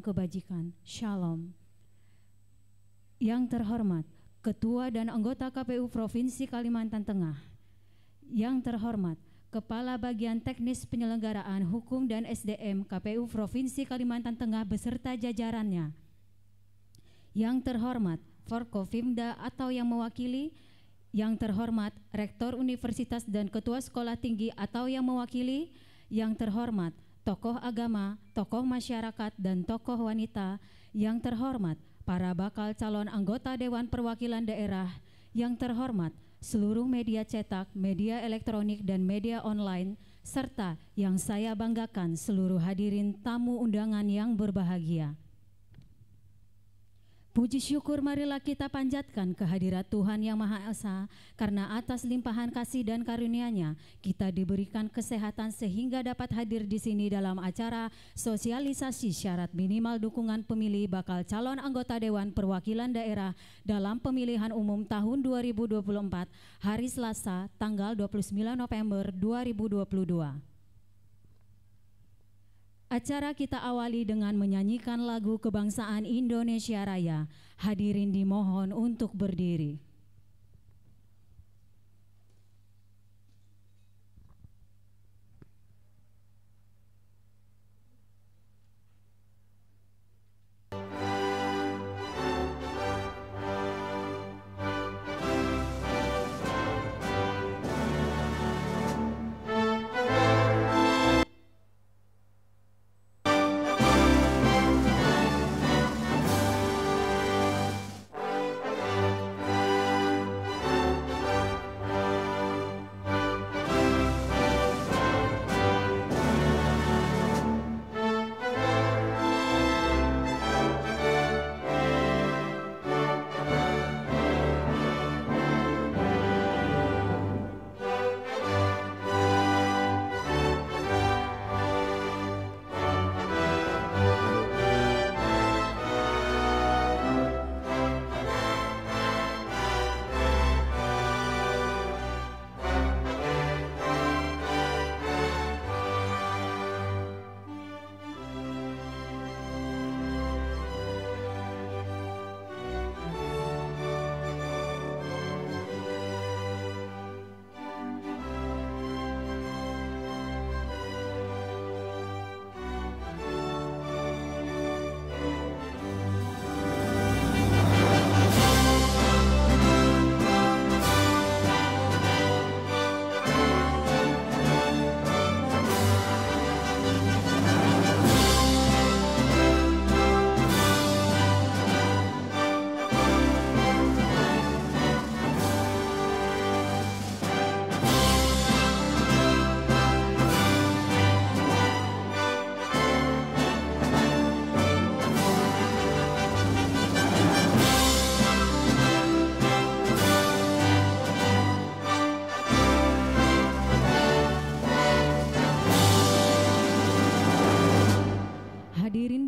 dalam kebajikan. Shalom. Yang terhormat Ketua dan anggota KPU Provinsi Kalimantan Tengah. Yang terhormat Kepala Bagian Teknis Penyelenggaraan Hukum dan SDM KPU Provinsi Kalimantan Tengah beserta jajarannya. Yang terhormat Forkopimda atau yang mewakili. Yang terhormat Rektor Universitas dan Ketua Sekolah Tinggi atau yang mewakili. Yang terhormat tokoh agama, tokoh masyarakat, dan tokoh wanita. Yang terhormat para bakal calon anggota Dewan Perwakilan Daerah. Yang terhormat seluruh media cetak, media elektronik, dan media online, serta yang saya banggakan seluruh hadirin tamu undangan yang berbahagia. Puji syukur marilah kita panjatkan kehadirat Tuhan Yang Maha Esa, karena atas limpahan kasih dan karunia-Nya kita diberikan kesehatan sehingga dapat hadir di sini dalam acara sosialisasi syarat minimal dukungan pemilih bakal calon anggota Dewan Perwakilan Daerah dalam pemilihan umum tahun 2024, hari Selasa, tanggal 29 November 2022. Acara kita awali dengan menyanyikan lagu kebangsaan Indonesia Raya. Hadirin dimohon untuk berdiri.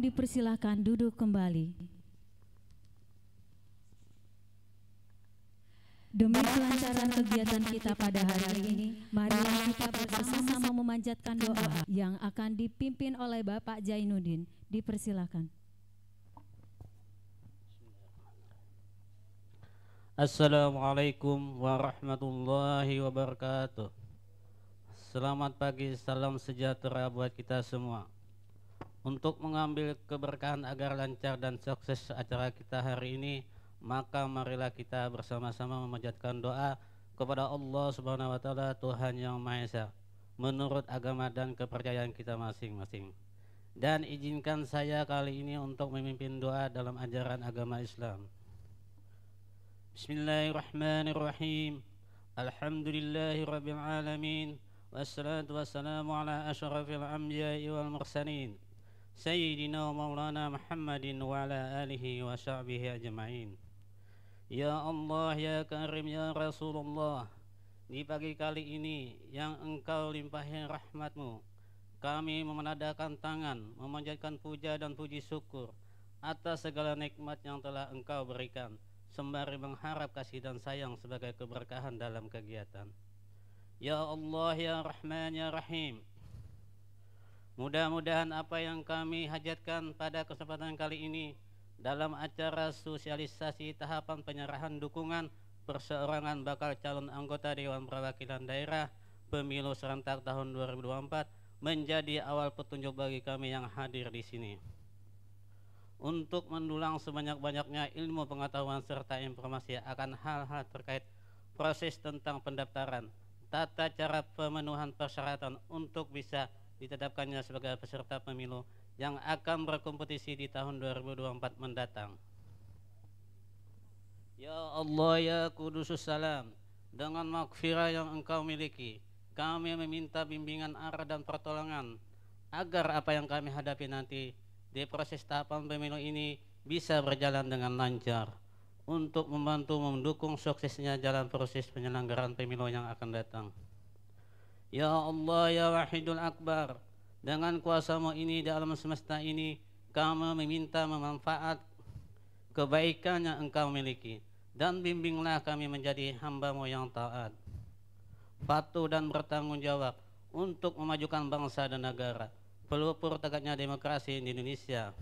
Dipersilahkan duduk kembali. Demi kelancaran kegiatan kita pada hari ini, marilah kita bersama-sama memanjatkan doa yang akan dipimpin oleh Bapak Jainuddin. Dipersilahkan. Assalamualaikum warahmatullahi wabarakatuh. Selamat pagi, salam sejahtera buat kita semua. Untuk mengambil keberkahan agar lancar dan sukses acara kita hari ini, maka marilah kita bersama-sama memanjatkan doa kepada Allah Subhanahu wa Ta'ala, Tuhan Yang Maha Esa, menurut agama dan kepercayaan kita masing-masing. Dan izinkan saya kali ini untuk memimpin doa dalam ajaran agama Islam. Bismillahirrahmanirrahim. Alhamdulillahirabbil alamin. Wassalatu wassalamu ala asyrafil anbiya'i wal mursalin. Sayyidina wa maulana Muhammadin wa ala alihi wa sahbihi ajma'in. Ya Allah, ya Karim, ya Rasulullah, di pagi kali ini yang Engkau limpahi rahmat-Mu, kami memenadahkan tangan, memanjatkan puja dan puji syukur atas segala nikmat yang telah Engkau berikan, sembari mengharap kasih dan sayang sebagai keberkahan dalam kegiatan. Ya Allah, ya Rahman, ya Rahim, Mudah-mudahan apa yang kami hajatkan pada kesempatan kali ini dalam acara sosialisasi tahapan penyerahan dukungan perseorangan bakal calon anggota Dewan Perwakilan Daerah Pemilu Serentak tahun 2024 menjadi awal petunjuk bagi kami yang hadir di sini. Untuk mendulang sebanyak-banyaknya ilmu pengetahuan serta informasi akan hal-hal terkait proses tentang pendaftaran, tata cara pemenuhan persyaratan untuk bisa ditetapkannya sebagai peserta pemilu yang akan berkompetisi di tahun 2024 mendatang. Ya Allah ya Kudusus Salam, dengan maghfirah yang Engkau miliki, kami meminta bimbingan arah dan pertolongan agar apa yang kami hadapi nanti di proses tahapan pemilu ini bisa berjalan dengan lancar untuk membantu mendukung suksesnya jalan proses penyelenggaraan pemilu yang akan datang. Ya Allah ya Wahidul Akbar, dengan kuasa-Mu ini di alam semesta ini kami meminta memanfaat kebaikan yang Engkau miliki dan bimbinglah kami menjadi hamba-Mu yang taat, patuh dan bertanggung jawab untuk memajukan bangsa dan negara, pelupur tegaknya demokrasi di Indonesia.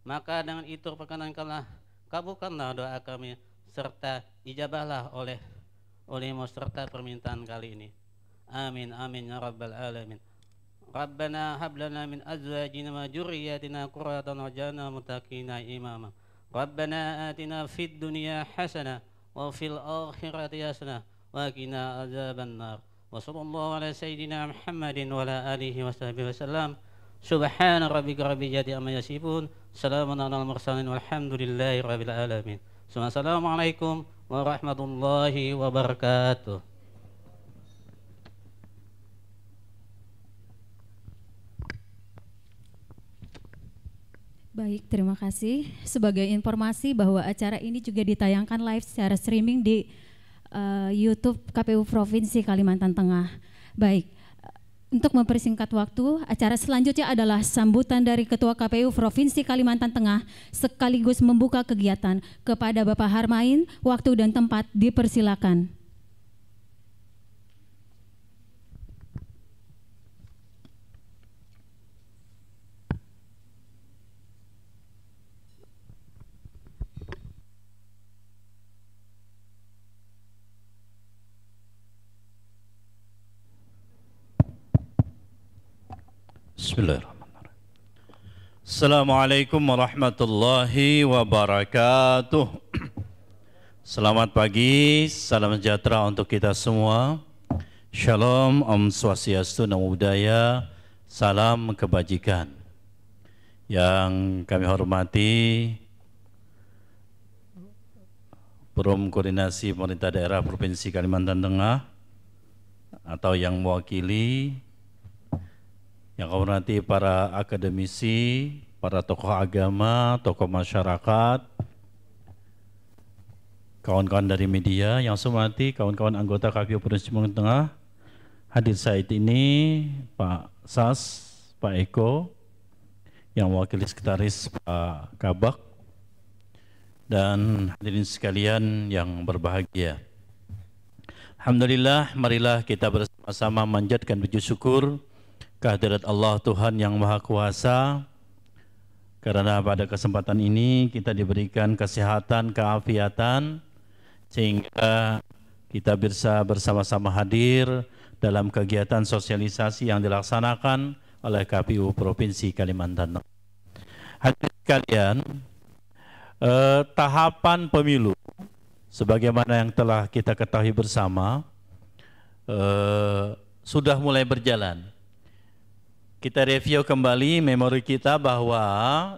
Maka dengan itu perkenankanlah, kabulkanlah doa kami serta ijabahlah oleh-Mu serta permintaan kali ini. Amin amin ya rabbal alamin. Rabbana hab lana min azwajina wa dzurriyyatina qurratan waj'alna muttaqina imama. Rabbana atina fid dunya hasanah wa fil akhirati hasanah wa qina adzabannar. Wa sallallahu ala sayyidina Muhammadin wa ala alihi wa sahbihi wasallam. Subhana rabbika rabbil izzati amma yasifun. Salamun alal mursalin walhamdulillahi rabbil alamin. Assalamualaikum warahmatullahi wabarakatuh. Baik, terima kasih. Sebagai informasi bahwa acara ini juga ditayangkan live secara streaming di YouTube KPU Provinsi Kalimantan Tengah. Baik, untuk mempersingkat waktu, acara selanjutnya adalah sambutan dari Ketua KPU Provinsi Kalimantan Tengah sekaligus membuka kegiatan. Kepada Bapak Harmain, waktu dan tempat dipersilakan. Bismillahirrahmanirrahim. Assalamualaikum warahmatullahi wabarakatuh. Selamat pagi, salam sejahtera untuk kita semua. Shalom, Om Swastiastu, Namo Buddhaya, salam kebajikan. Yang kami hormati Forum Koordinasi Pemerintah Daerah Provinsi Kalimantan Tengah atau yang mewakili, yang kami hormati para akademisi, para tokoh agama, tokoh masyarakat, kawan-kawan dari media, yang saya hormati kawan-kawan anggota KPU Provinsi Kalimantan Tengah, hadir saat ini Pak Sas, Pak Eko, yang mewakili sekretaris Pak Kabak, dan hadirin sekalian yang berbahagia. Alhamdulillah, marilah kita bersama-sama manjatkan puji syukur kehadirat Allah Tuhan yang Maha Kuasa, karena pada kesempatan ini kita diberikan kesehatan, keafiatan, sehingga kita bisa bersama-sama hadir dalam kegiatan sosialisasi yang dilaksanakan oleh KPU Provinsi Kalimantan Tengah. Hadirin sekalian, tahapan pemilu sebagaimana yang telah kita ketahui bersama sudah mulai berjalan. Kita review kembali memori kita bahwa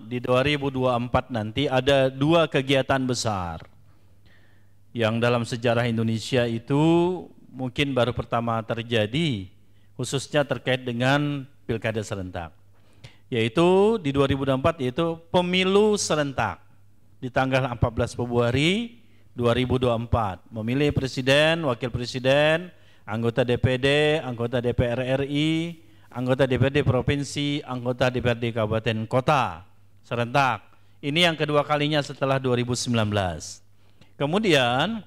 di 2024 nanti ada dua kegiatan besar yang dalam sejarah Indonesia itu mungkin baru pertama terjadi, khususnya terkait dengan pilkada serentak, yaitu di 2024, yaitu pemilu serentak di tanggal 14 Februari 2024, memilih presiden, wakil presiden, anggota DPD, anggota DPR RI, anggota DPRD Provinsi, anggota DPRD Kabupaten Kota serentak. Ini yang kedua kalinya setelah 2019. Kemudian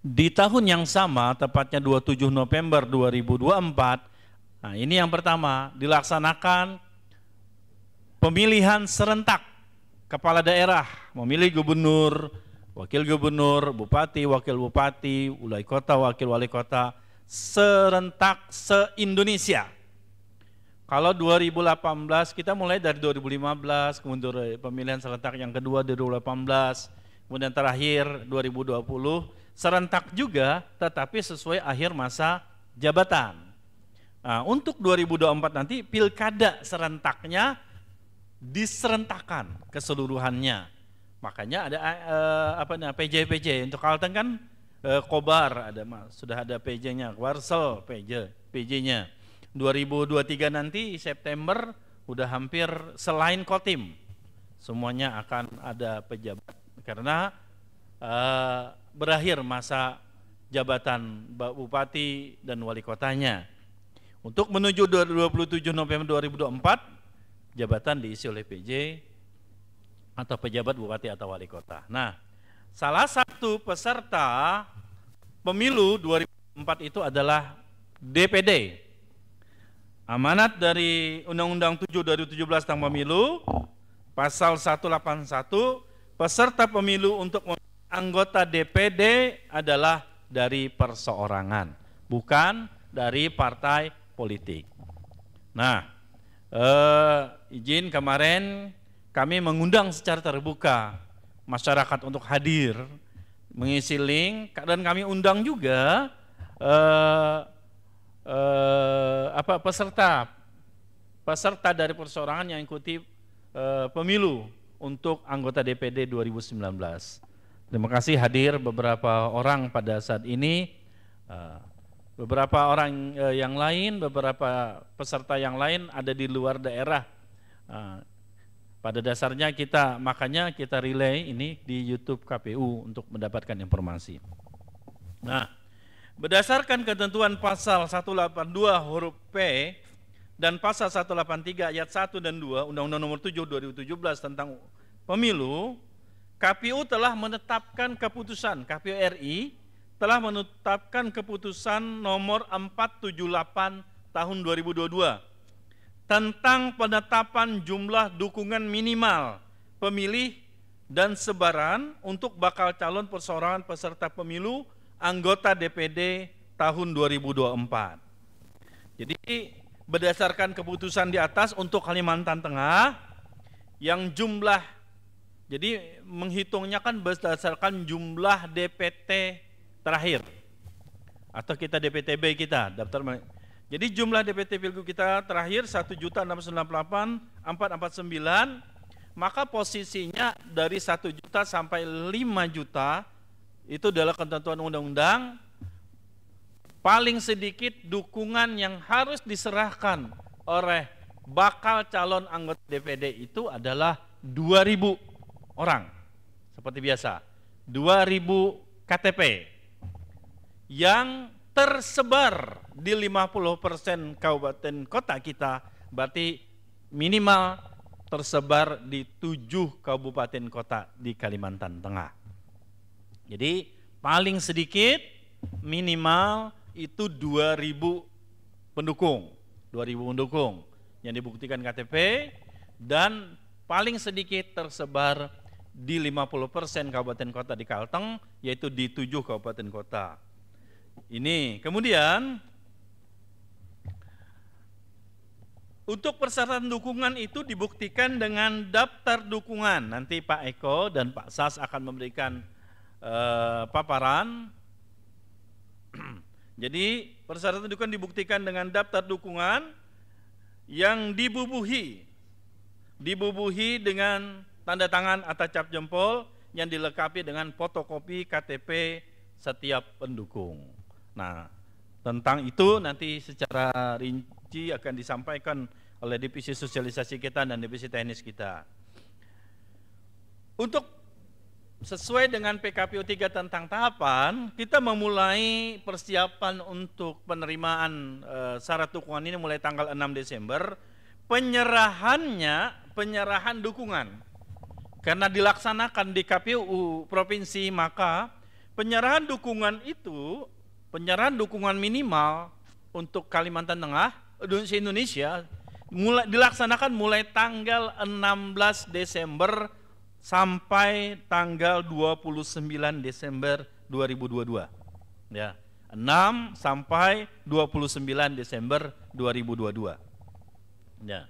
di tahun yang sama, tepatnya 27 November 2024, Nah, ini yang pertama, dilaksanakan pemilihan serentak kepala daerah, memilih gubernur, wakil gubernur, bupati, wakil bupati, wali kota, wakil wali kota, serentak se-Indonesia. Kalau 2018 kita mulai dari 2015, kemudian pemilihan serentak yang kedua dari 2018, kemudian terakhir 2020, serentak juga tetapi sesuai akhir masa jabatan. Nah, untuk 2024 nanti pilkada serentaknya diserentakkan keseluruhannya. Makanya ada PJ untuk Kalteng kan Kobar sudah ada PJ-nya, Warsel PJ-nya. 2023 nanti September udah hampir selain Kotim semuanya akan ada pejabat karena berakhir masa jabatan bupati dan wali kotanya. Untuk menuju 27 November 2024 jabatan diisi oleh PJ atau pejabat bupati atau wali kota. Nah, salah satu peserta pemilu 2024 itu adalah DPD. Amanat dari Undang-Undang 7 2017 tentang pemilu, pasal 181, peserta pemilu untuk anggota DPD adalah dari perseorangan, bukan dari partai politik. Nah, izin kemarin kami mengundang secara terbuka masyarakat untuk hadir mengisi link dan kami undang juga peserta dari perseorangan yang ikuti pemilu untuk anggota DPD 2019. Terima kasih hadir beberapa orang pada saat ini. Beberapa orang yang lain, beberapa peserta yang lain ada di luar daerah. Pada dasarnya makanya kita relay ini di YouTube KPU untuk mendapatkan informasi. Nah, berdasarkan ketentuan pasal 182 huruf P dan pasal 183 ayat 1 dan 2 Undang-Undang Nomor 7 2017 tentang pemilu, KPU telah menetapkan keputusan, KPU RI telah menetapkan keputusan nomor 478 tahun 2022 tentang penetapan jumlah dukungan minimal pemilih dan sebaran untuk bakal calon perseorangan peserta pemilu anggota DPD tahun 2024. Jadi berdasarkan keputusan di atas untuk Kalimantan Tengah yang jumlah, jadi menghitungnya kan berdasarkan jumlah DPT terakhir atau kita DPTB kita daftar. Jadi jumlah DPT Pilgub kita terakhir 1.698.449, maka posisinya dari 1 juta sampai 5 juta itu adalah ketentuan undang-undang. Paling sedikit dukungan yang harus diserahkan oleh bakal calon anggota DPD itu adalah 2.000 orang seperti biasa, 2.000 KTP yang tersebar di 50% kabupaten kota kita, berarti minimal tersebar di 7 kabupaten kota di Kalimantan Tengah. Jadi paling sedikit minimal itu 2.000 pendukung, 2.000 pendukung yang dibuktikan KTP dan paling sedikit tersebar di 50% kabupaten kota di Kalteng, yaitu di 7 kabupaten kota. Ini kemudian untuk persyaratan dukungan itu dibuktikan dengan daftar dukungan. Nanti Pak Eko dan Pak Sas akan memberikan paparan. Jadi persyaratan dukungan dibuktikan dengan daftar dukungan yang dibubuhi dengan tanda tangan atau cap jempol yang dilengkapi dengan fotokopi KTP setiap pendukung. Nah, tentang itu nanti secara rinci akan disampaikan oleh divisi sosialisasi kita dan divisi teknis kita. Untuk sesuai dengan PKPU 3 tentang tahapan, kita memulai persiapan untuk penerimaan syarat dukungan ini mulai tanggal 6 Desember. Penyerahan dukungan karena dilaksanakan di KPU provinsi, maka penyerahan dukungan minimal untuk Kalimantan Tengah Indonesia dilaksanakan mulai tanggal 16 Desember sampai tanggal 29 Desember 2022. Ya, 6 sampai 29 Desember 2022. Ya.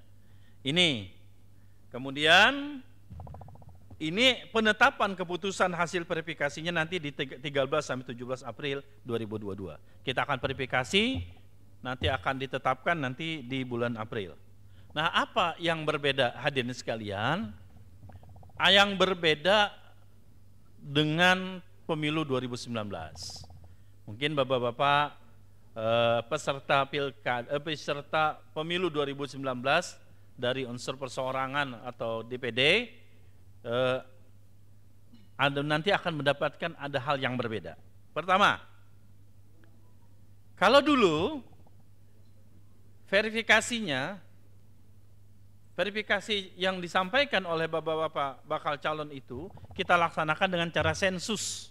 Ini kemudian ini penetapan keputusan hasil verifikasinya nanti di 13 sampai 17 April 2022. Kita akan verifikasi, nanti akan ditetapkan nanti di bulan April. Nah, apa yang berbeda hadirin sekalian? Yang berbeda dengan pemilu 2019. Mungkin Bapak-bapak peserta pemilu 2019 dari unsur perseorangan atau DPD nanti akan mendapatkan ada hal yang berbeda. Pertama, kalau dulu verifikasi yang disampaikan oleh bapak-bapak bakal calon itu kita laksanakan dengan cara sensus.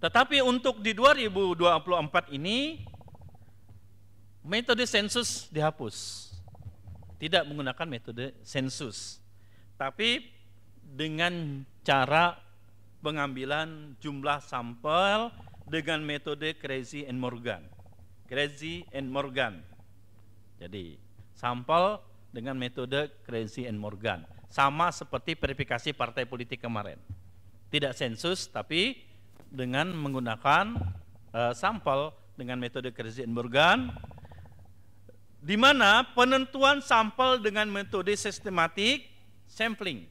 Tetapi untuk di 2024 ini metode sensus dihapus. Tidak menggunakan metode sensus, tapi dengan cara pengambilan jumlah sampel dengan metode Krejci and Morgan. Jadi sampel dengan metode Krejci and Morgan, sama seperti verifikasi partai politik kemarin. Tidak sensus, tapi dengan menggunakan sampel dengan metode Krejci and Morgan, di mana penentuan sampel dengan metode sistematik sampling,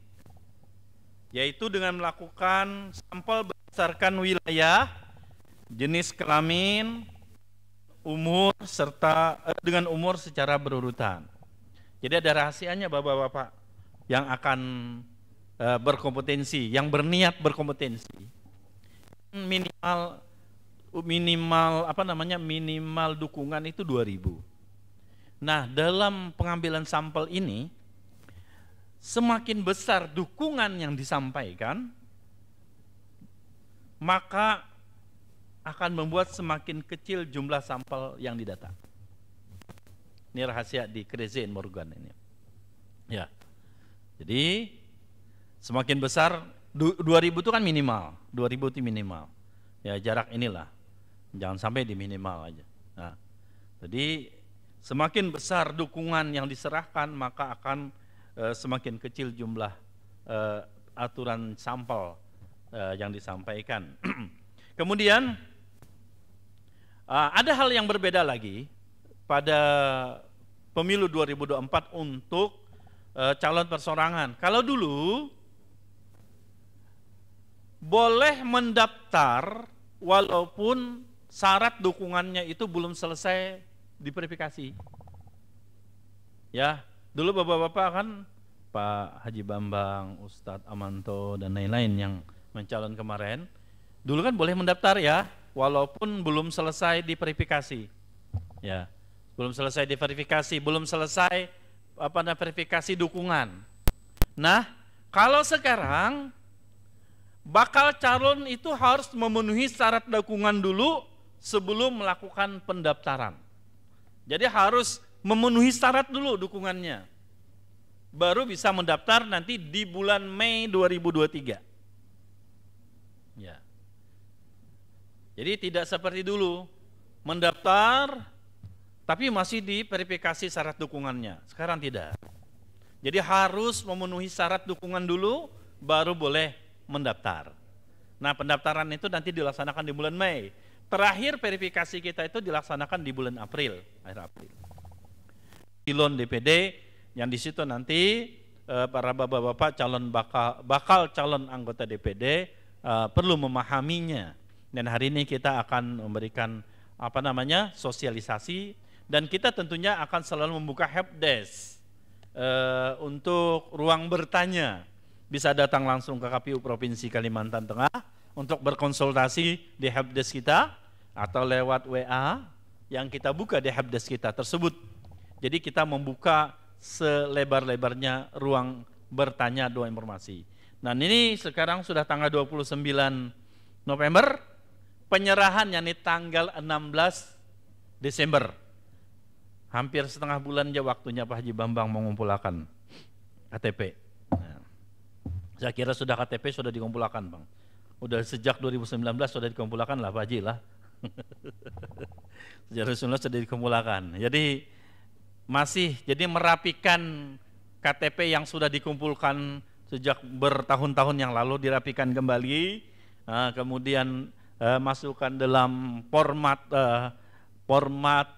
yaitu dengan melakukan sampel berdasarkan wilayah, jenis kelamin, umur, serta dengan umur secara berurutan. Jadi ada rahasianya bapak-bapak yang akan berkompetensi, yang berniat berkompetensi. Minimal dukungan itu 2.000. Nah, dalam pengambilan sampel ini semakin besar dukungan yang disampaikan, maka akan membuat semakin kecil jumlah sampel yang didata. Ini rahasia di Krejci and Morgan ini. Ya. Jadi semakin besar 2.000 itu kan minimal, 2.000 itu minimal. Ya, jarak inilah. Jangan sampai di minimal aja. Nah, jadi semakin besar dukungan yang diserahkan, maka akan semakin kecil jumlah aturan sampel yang disampaikan. Kemudian ada hal yang berbeda lagi pada pemilu 2024 untuk calon perseorangan. Kalau dulu boleh mendaftar walaupun syarat dukungannya itu belum selesai diverifikasi. Ya, dulu bapak-bapak kan Pak Haji Bambang, Ustadz Amanto dan lain-lain yang mencalon kemarin, dulu kan boleh mendaftar ya, walaupun belum selesai diverifikasi. Ya, belum selesai diverifikasi, belum selesai verifikasi dukungan. Nah, kalau sekarang bakal calon itu harus memenuhi syarat dukungan dulu sebelum melakukan pendaftaran. Jadi harus memenuhi syarat dulu dukungannya. Baru bisa mendaftar nanti di bulan Mei 2023. Ya. Jadi tidak seperti dulu mendaftar tapi masih diverifikasi syarat dukungannya. Sekarang tidak. Jadi harus memenuhi syarat dukungan dulu baru boleh mendaftar. Nah, pendaftaran itu nanti dilaksanakan di bulan Mei. Terakhir verifikasi kita itu dilaksanakan di bulan April, akhir April. Pilon DPD yang di situ nanti para bapak-bapak bakal calon anggota DPD perlu memahaminya. Dan hari ini kita akan memberikan sosialisasi, dan kita tentunya akan selalu membuka helpdesk untuk ruang bertanya. Bisa datang langsung ke KPU Provinsi Kalimantan Tengah untuk berkonsultasi di helpdesk kita atau lewat WA yang kita buka di helpdesk kita tersebut. Jadi kita membuka selebar-lebarnya ruang bertanya doa informasi. Nah, ini sekarang sudah tanggal 29 November, penyerahan yakni tanggal 16 Desember. hampir setengah bulan aja waktunya Pak Haji Bambang mengumpulkan KTP. Nah, saya kira sudah KTP sudah dikumpulkan Bang. Udah sejak 2019 sudah dikumpulkan lah Pak Haji lah. Sejak 2019 sudah dikumpulkan. Jadi masih jadi merapikan KTP yang sudah dikumpulkan sejak bertahun-tahun yang lalu, dirapikan kembali, kemudian masukkan dalam format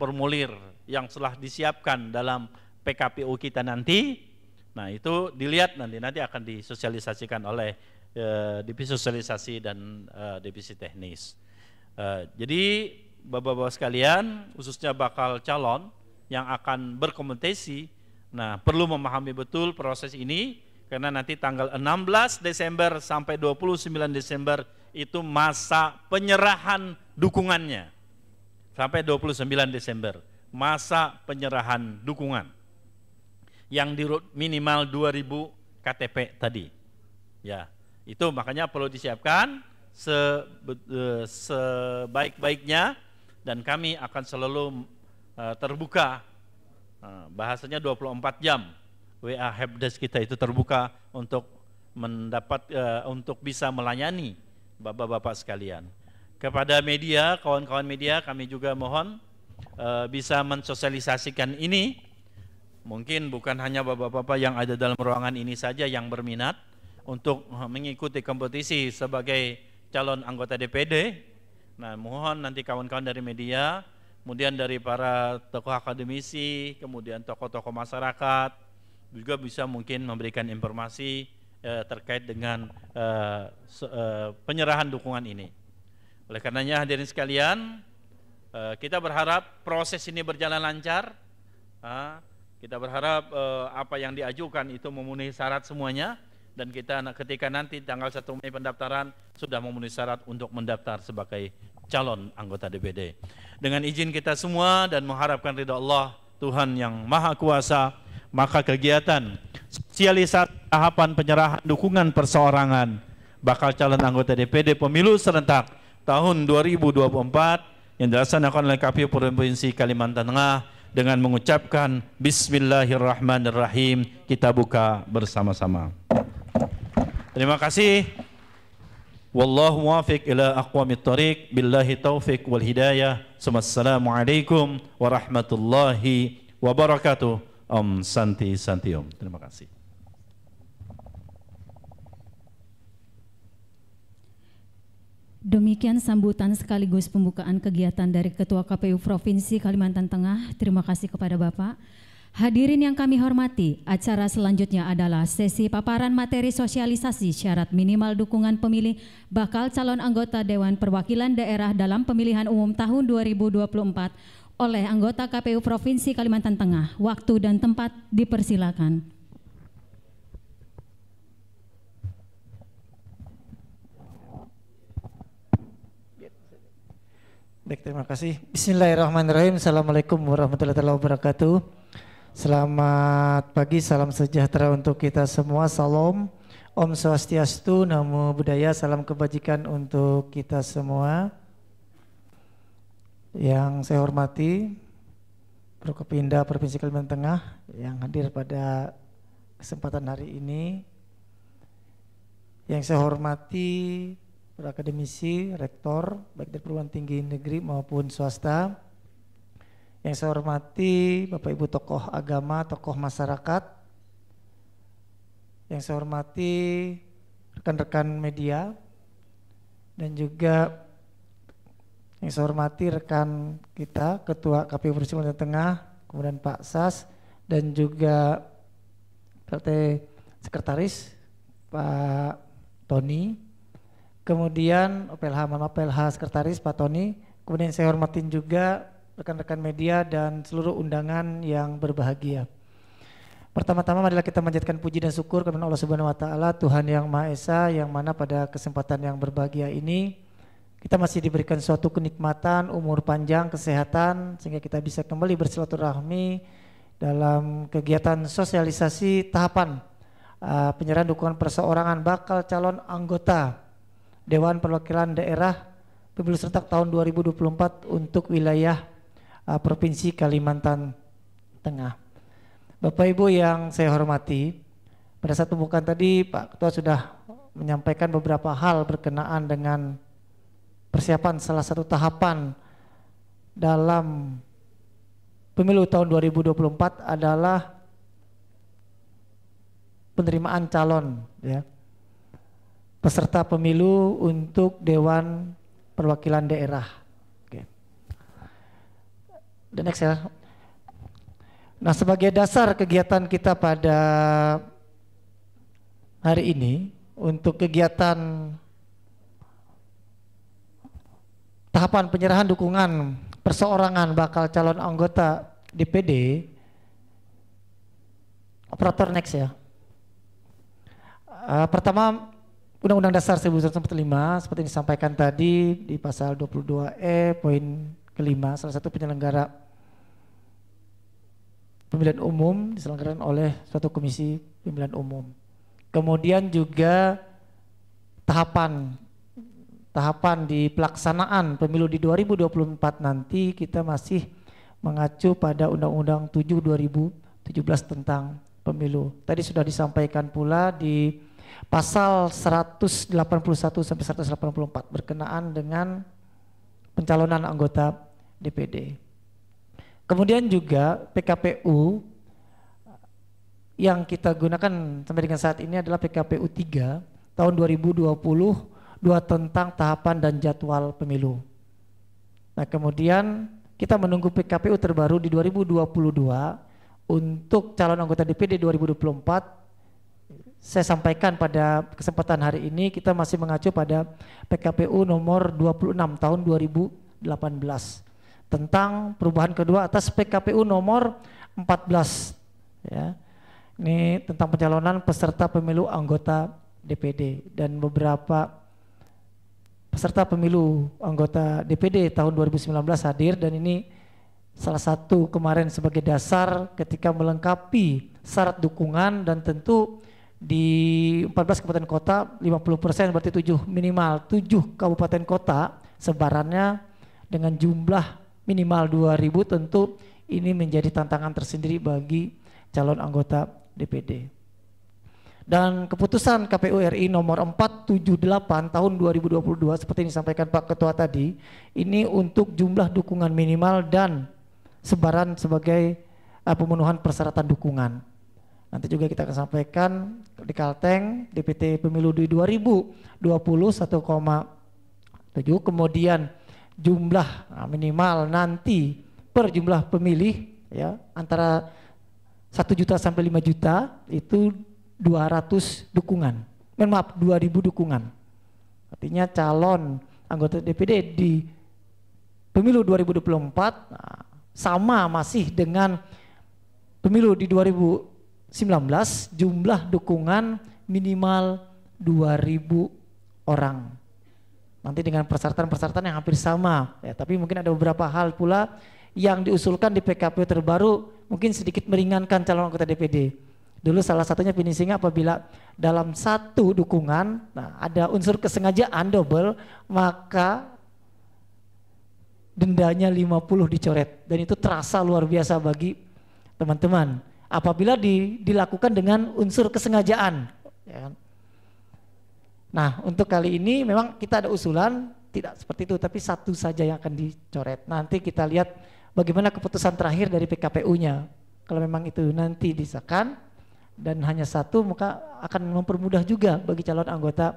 formulir yang telah disiapkan dalam PKPU kita nanti. Nah itu dilihat nanti akan disosialisasikan oleh divisi sosialisasi dan divisi teknis. Jadi bapak-bapak sekalian, khususnya bakal calon yang akan berkompetisi, nah perlu memahami betul proses ini, karena nanti tanggal 16 Desember sampai 29 Desember itu masa penyerahan dukungannya. Sampai 29 Desember, masa penyerahan dukungan yang minimal 2000 KTP tadi. Ya, itu makanya perlu disiapkan sebaik-baiknya, dan kami akan selalu terbuka, bahasanya 24 jam WA helpdesk kita itu terbuka untuk untuk bisa melayani bapak-bapak sekalian. Kepada media, kawan-kawan media, kami juga mohon bisa mensosialisasikan ini. Mungkin bukan hanya bapak-bapak yang ada dalam ruangan ini saja yang berminat untuk mengikuti kompetisi sebagai calon anggota DPD. Nah, mohon nanti kawan-kawan dari media, kemudian dari para tokoh akademisi, kemudian tokoh-tokoh masyarakat juga bisa mungkin memberikan informasi terkait dengan penyerahan dukungan ini. Oleh karenanya hadirin sekalian, kita berharap proses ini berjalan lancar. Kita berharap apa yang diajukan itu memenuhi syarat semuanya, dan kita ketika nanti tanggal 1 Mei pendaftaran sudah memenuhi syarat untuk mendaftar sebagai calon anggota DPD. Dengan izin kita semua dan mengharapkan ridha Allah Tuhan yang Maha Kuasa, maka kegiatan sosialisasi tahapan penyerahan dukungan perseorangan bakal calon anggota DPD pemilu serentak tahun 2024 yang dilaksanakan oleh KPU Provinsi Kalimantan Tengah dengan mengucapkan Bismillahirrahmanirrahim, kita buka bersama-sama. Terima kasih. Wallahu muwaffiq ila aqwamit thoriq, billahi taufiq wal hidayah. Assalamualaikum warahmatullahi wabarakatuh. Om Santi Santi Om. Terima kasih. Demikian sambutan sekaligus pembukaan kegiatan dari Ketua KPU Provinsi Kalimantan Tengah. Terima kasih kepada Bapak. Hadirin yang kami hormati, acara selanjutnya adalah sesi paparan materi sosialisasi syarat minimal dukungan pemilih bakal calon anggota Dewan Perwakilan Daerah dalam pemilihan umum tahun 2024 oleh anggota KPU Provinsi Kalimantan Tengah. Waktu dan tempat dipersilakan. Baik, terima kasih. Bismillahirrahmanirrahim. Assalamualaikum warahmatullahi wabarakatuh. Selamat pagi, salam sejahtera untuk kita semua. Salam, Om Swastiastu, Namo Buddhaya, salam kebajikan untuk kita semua. Yang saya hormati Prokopimda Provinsi Kalimantan Tengah yang hadir pada kesempatan hari ini. Yang saya hormati para akademisi, rektor, baik dari perguruan tinggi negeri maupun swasta. Yang saya hormati Bapak Ibu tokoh agama, tokoh masyarakat. Yang saya hormati rekan-rekan media, dan juga yang saya hormati rekan kita Ketua KPU Provinsi Kalimantan Tengah, kemudian Pak Sas, dan juga Partai Sekretaris Pak Tony, kemudian OPLH Sekretaris Pak Tony, kemudian saya hormatin juga rekan-rekan media dan seluruh undangan yang berbahagia. Pertama-tama marilah kita manjatkan puji dan syukur kepada Allah Subhanahu wa taala, Tuhan yang Maha Esa, yang mana pada kesempatan yang berbahagia ini kita masih diberikan suatu kenikmatan, umur panjang, kesehatan, sehingga kita bisa kembali bersilaturahmi dalam kegiatan sosialisasi tahapan penyerahan dukungan perseorangan bakal calon anggota Dewan Perwakilan Daerah Pemilu Serentak tahun 2024 untuk wilayah Provinsi Kalimantan Tengah. Bapak Ibu yang saya hormati, pada saat pembukaan tadi Pak Ketua sudah menyampaikan beberapa hal berkenaan dengan persiapan salah satu tahapan dalam pemilu tahun 2024 adalah penerimaan calon ya, peserta pemilu untuk Dewan Perwakilan Daerah. Oke. The next ya. Nah, sebagai dasar kegiatan kita pada hari ini untuk kegiatan tahapan penyerahan dukungan perseorangan bakal calon anggota DPD, operator next ya. Pertama, Undang-Undang Dasar 1945 seperti yang disampaikan tadi di pasal 22E poin kelima, salah satu penyelenggara pemilihan umum diselenggarakan oleh suatu komisi pemilihan umum. Kemudian juga tahapan di pelaksanaan pemilu di 2024 nanti kita masih mengacu pada Undang-Undang 7 2017 tentang pemilu. Tadi sudah disampaikan pula di pasal 181 sampai 184 berkenaan dengan pencalonan anggota DPD. Kemudian juga PKPU yang kita gunakan sampai dengan saat ini adalah PKPU 3 tahun 2022 tentang tahapan dan jadwal pemilu. Nah, kemudian kita menunggu PKPU terbaru di 2022 untuk calon anggota DPD 2024. Saya sampaikan pada kesempatan hari ini kita masih mengacu pada PKPU nomor 26 tahun 2018 tentang perubahan kedua atas PKPU nomor 14 ya. Ini tentang pencalonan peserta pemilu anggota DPD dan beberapa peserta pemilu anggota DPD tahun 2019 hadir, dan ini salah satu kemarin sebagai dasar ketika melengkapi syarat dukungan, dan tentu di 14 kabupaten kota 50% berarti minimal 7 kabupaten kota sebarannya dengan jumlah minimal 2.000, tentu ini menjadi tantangan tersendiri bagi calon anggota DPD. Dan keputusan KPU RI nomor 478 tahun 2022 seperti yang disampaikan Pak Ketua tadi, ini untuk jumlah dukungan minimal dan sebaran sebagai pemenuhan persyaratan dukungan. Nanti juga kita akan sampaikan di Kalteng DPT pemilu di 2020 1,7, kemudian jumlah minimal nanti per jumlah pemilih ya antara 1 juta sampai 5 juta itu 200 dukungan. Maaf, 2.000 dukungan. Artinya calon anggota DPD di pemilu 2024 sama masih dengan pemilu di 2019, jumlah dukungan minimal 2.000 orang. Nanti dengan persyaratan-persyaratan yang hampir sama ya, tapi mungkin ada beberapa hal pula yang diusulkan di PKPU terbaru mungkin sedikit meringankan calon anggota DPD. Dulu salah satunya finishing apabila dalam satu dukungan ada unsur kesengajaan double, maka dendanya 50 dicoret, dan itu terasa luar biasa bagi teman-teman apabila dilakukan dengan unsur kesengajaan ya kan? Nah, untuk kali ini memang kita ada usulan tidak seperti itu, tapi satu saja yang akan dicoret. Nanti kita lihat bagaimana keputusan terakhir dari PKPU-nya. Kalau memang itu nanti disahkan dan hanya satu, maka akan mempermudah juga bagi calon anggota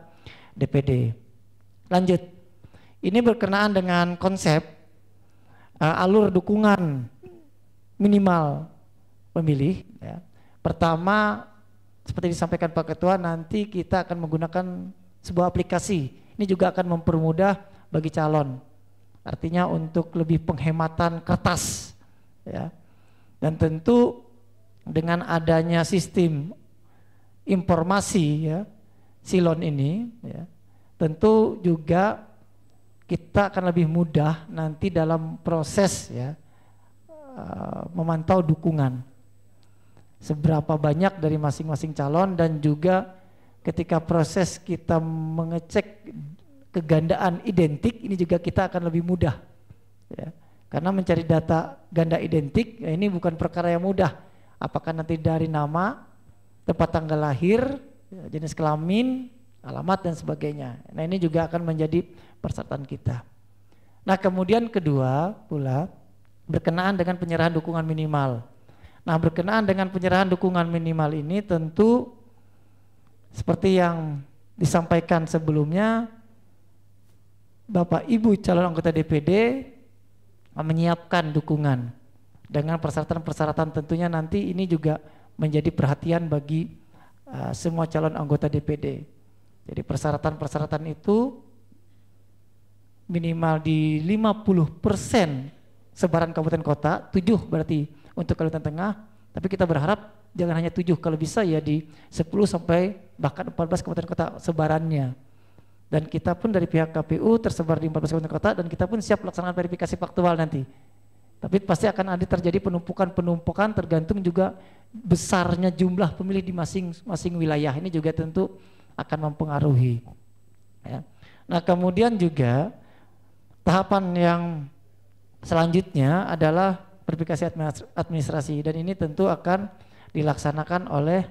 DPD. Lanjut, ini berkenaan dengan konsep alur dukungan minimal pemilih ya. Pertama, seperti disampaikan Pak Ketua, nanti kita akan menggunakan sebuah aplikasi. Ini juga akan mempermudah bagi calon. Artinya untuk lebih penghematan kertas ya. Dan tentu dengan adanya sistem informasi ya, silon ini ya, tentu juga kita akan lebih mudah nanti dalam proses ya memantau dukungan. Seberapa banyak dari masing-masing calon, dan juga ketika proses kita mengecek kegandaan identik ini juga kita akan lebih mudah ya. Karena mencari data ganda identik ya ini bukan perkara yang mudah. Apakah nanti dari nama, tempat tanggal lahir, jenis kelamin, alamat dan sebagainya. Nah ini juga akan menjadi persyaratan kita. Nah kemudian kedua pula berkenaan dengan penyerahan dukungan minimal. Nah berkenaan dengan penyerahan dukungan minimal ini tentu seperti yang disampaikan sebelumnya, Bapak Ibu calon anggota DPD menyiapkan dukungan dengan persyaratan-persyaratan tentunya nanti ini juga menjadi perhatian bagi semua calon anggota DPD. Jadi persyaratan-persyaratan itu minimal di 50% sebaran kabupaten kota, 7 berarti untuk Kalimantan Tengah, tapi kita berharap jangan hanya 7, kalau bisa ya di 10 sampai bahkan 14 kabupaten kota sebarannya. Dan kita pun dari pihak KPU tersebar di 14 kabupaten kota dan kita pun siap melaksanakan verifikasi faktual nanti. Tapi pasti akan ada terjadi penumpukan tergantung juga besarnya jumlah pemilih di masing-masing wilayah. Ini juga tentu akan mempengaruhi. Ya. Nah kemudian juga tahapan yang selanjutnya adalah verifikasi administrasi dan ini tentu akan dilaksanakan oleh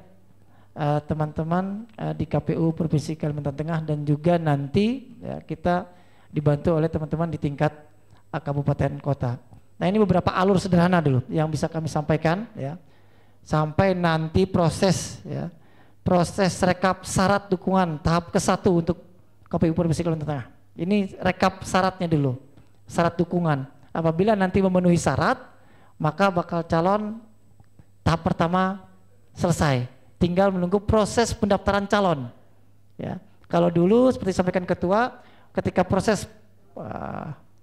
teman-teman di KPU Provinsi Kalimantan Tengah dan juga nanti ya, kita dibantu oleh teman-teman di tingkat kabupaten kota. Nah ini beberapa alur sederhana dulu yang bisa kami sampaikan ya sampai nanti proses ya proses rekap syarat dukungan tahap ke-1 untuk KPU Provinsi Kalimantan Tengah. Ini rekap syaratnya dulu, syarat dukungan. Apabila nanti memenuhi syarat maka bakal calon tahap pertama selesai. Tinggal menunggu proses pendaftaran calon. Ya, kalau dulu seperti disampaikan ketua, ketika proses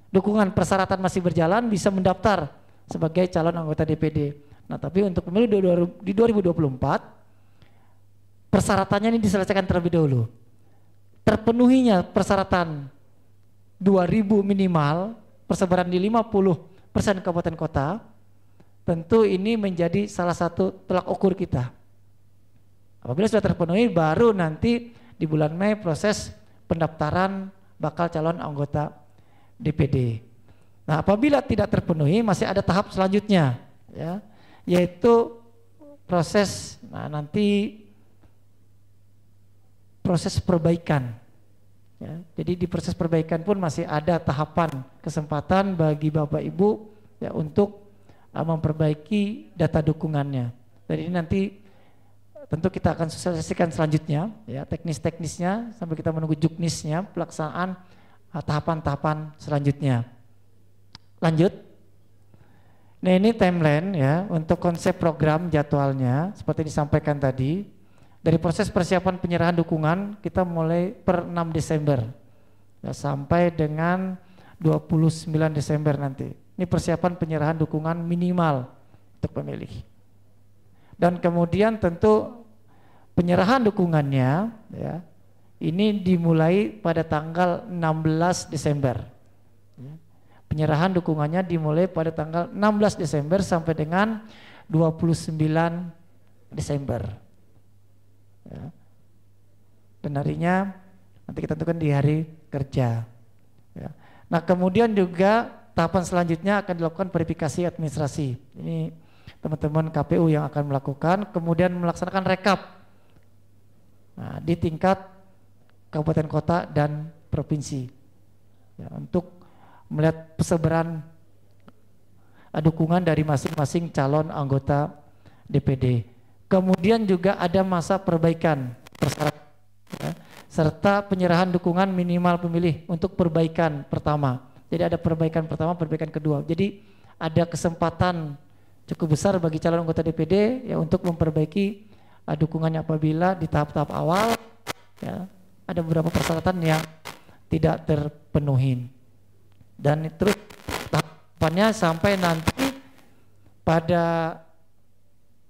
dukungan persyaratan masih berjalan bisa mendaftar sebagai calon anggota DPD. Nah, tapi untuk pemilu di 2024 persyaratannya ini diselesaikan terlebih dahulu. Terpenuhinya persyaratan 2000 minimal, persebaran di 50% kabupaten kota, tentu ini menjadi salah satu tolak ukur kita. Apabila sudah terpenuhi baru nanti di bulan Mei proses pendaftaran bakal calon anggota DPD. Nah, apabila tidak terpenuhi masih ada tahap selanjutnya ya, yaitu proses nanti proses perbaikan. Ya, jadi di proses perbaikan pun masih ada tahapan kesempatan bagi Bapak Ibu ya untuk memperbaiki data dukungannya. Jadi ini nanti tentu kita akan sosialisasikan selanjutnya ya teknis-teknisnya sampai kita menunggu juknisnya pelaksanaan tahapan-tahapan selanjutnya. Lanjut. Nah ini timeline ya untuk konsep program jadwalnya seperti disampaikan tadi. Dari proses persiapan penyerahan dukungan kita mulai per 6 Desember ya, sampai dengan 29 Desember nanti. Ini persiapan penyerahan dukungan minimal untuk pemilih. Dan kemudian tentu penyerahan dukungannya ya, ini dimulai pada tanggal 16 Desember. Penyerahan dukungannya dimulai pada tanggal 16 Desember sampai dengan 29 Desember. Ya. Dan harinya nanti kita tentukan di hari kerja. Ya. Nah kemudian juga tahapan selanjutnya akan dilakukan verifikasi administrasi. Ini teman-teman KPU yang akan melakukan, kemudian melaksanakan rekap di tingkat kabupaten kota dan provinsi ya, untuk melihat persebaran dukungan dari masing-masing calon anggota DPD. Kemudian juga ada masa perbaikan persyaratan ya, serta penyerahan dukungan minimal pemilih untuk perbaikan pertama. Jadi ada perbaikan pertama, perbaikan kedua. Jadi ada kesempatan cukup besar bagi calon anggota DPD ya untuk memperbaiki dukungannya apabila di tahap-tahap awal ya ada beberapa persyaratan yang tidak terpenuhi. Dan terus tahapannya sampai nanti pada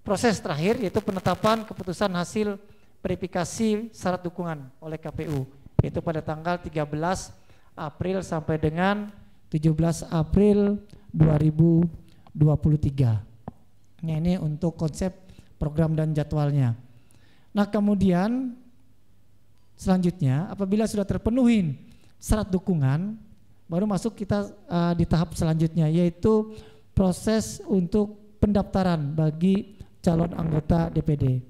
proses terakhir yaitu penetapan keputusan hasil verifikasi syarat dukungan oleh KPU yaitu pada tanggal 13 April sampai dengan 17 April 2023. Nah, ini untuk konsep program dan jadwalnya. Nah kemudian selanjutnya apabila sudah terpenuhi syarat dukungan baru masuk kita di tahap selanjutnya, yaitu proses untuk pendaftaran bagi calon anggota DPD.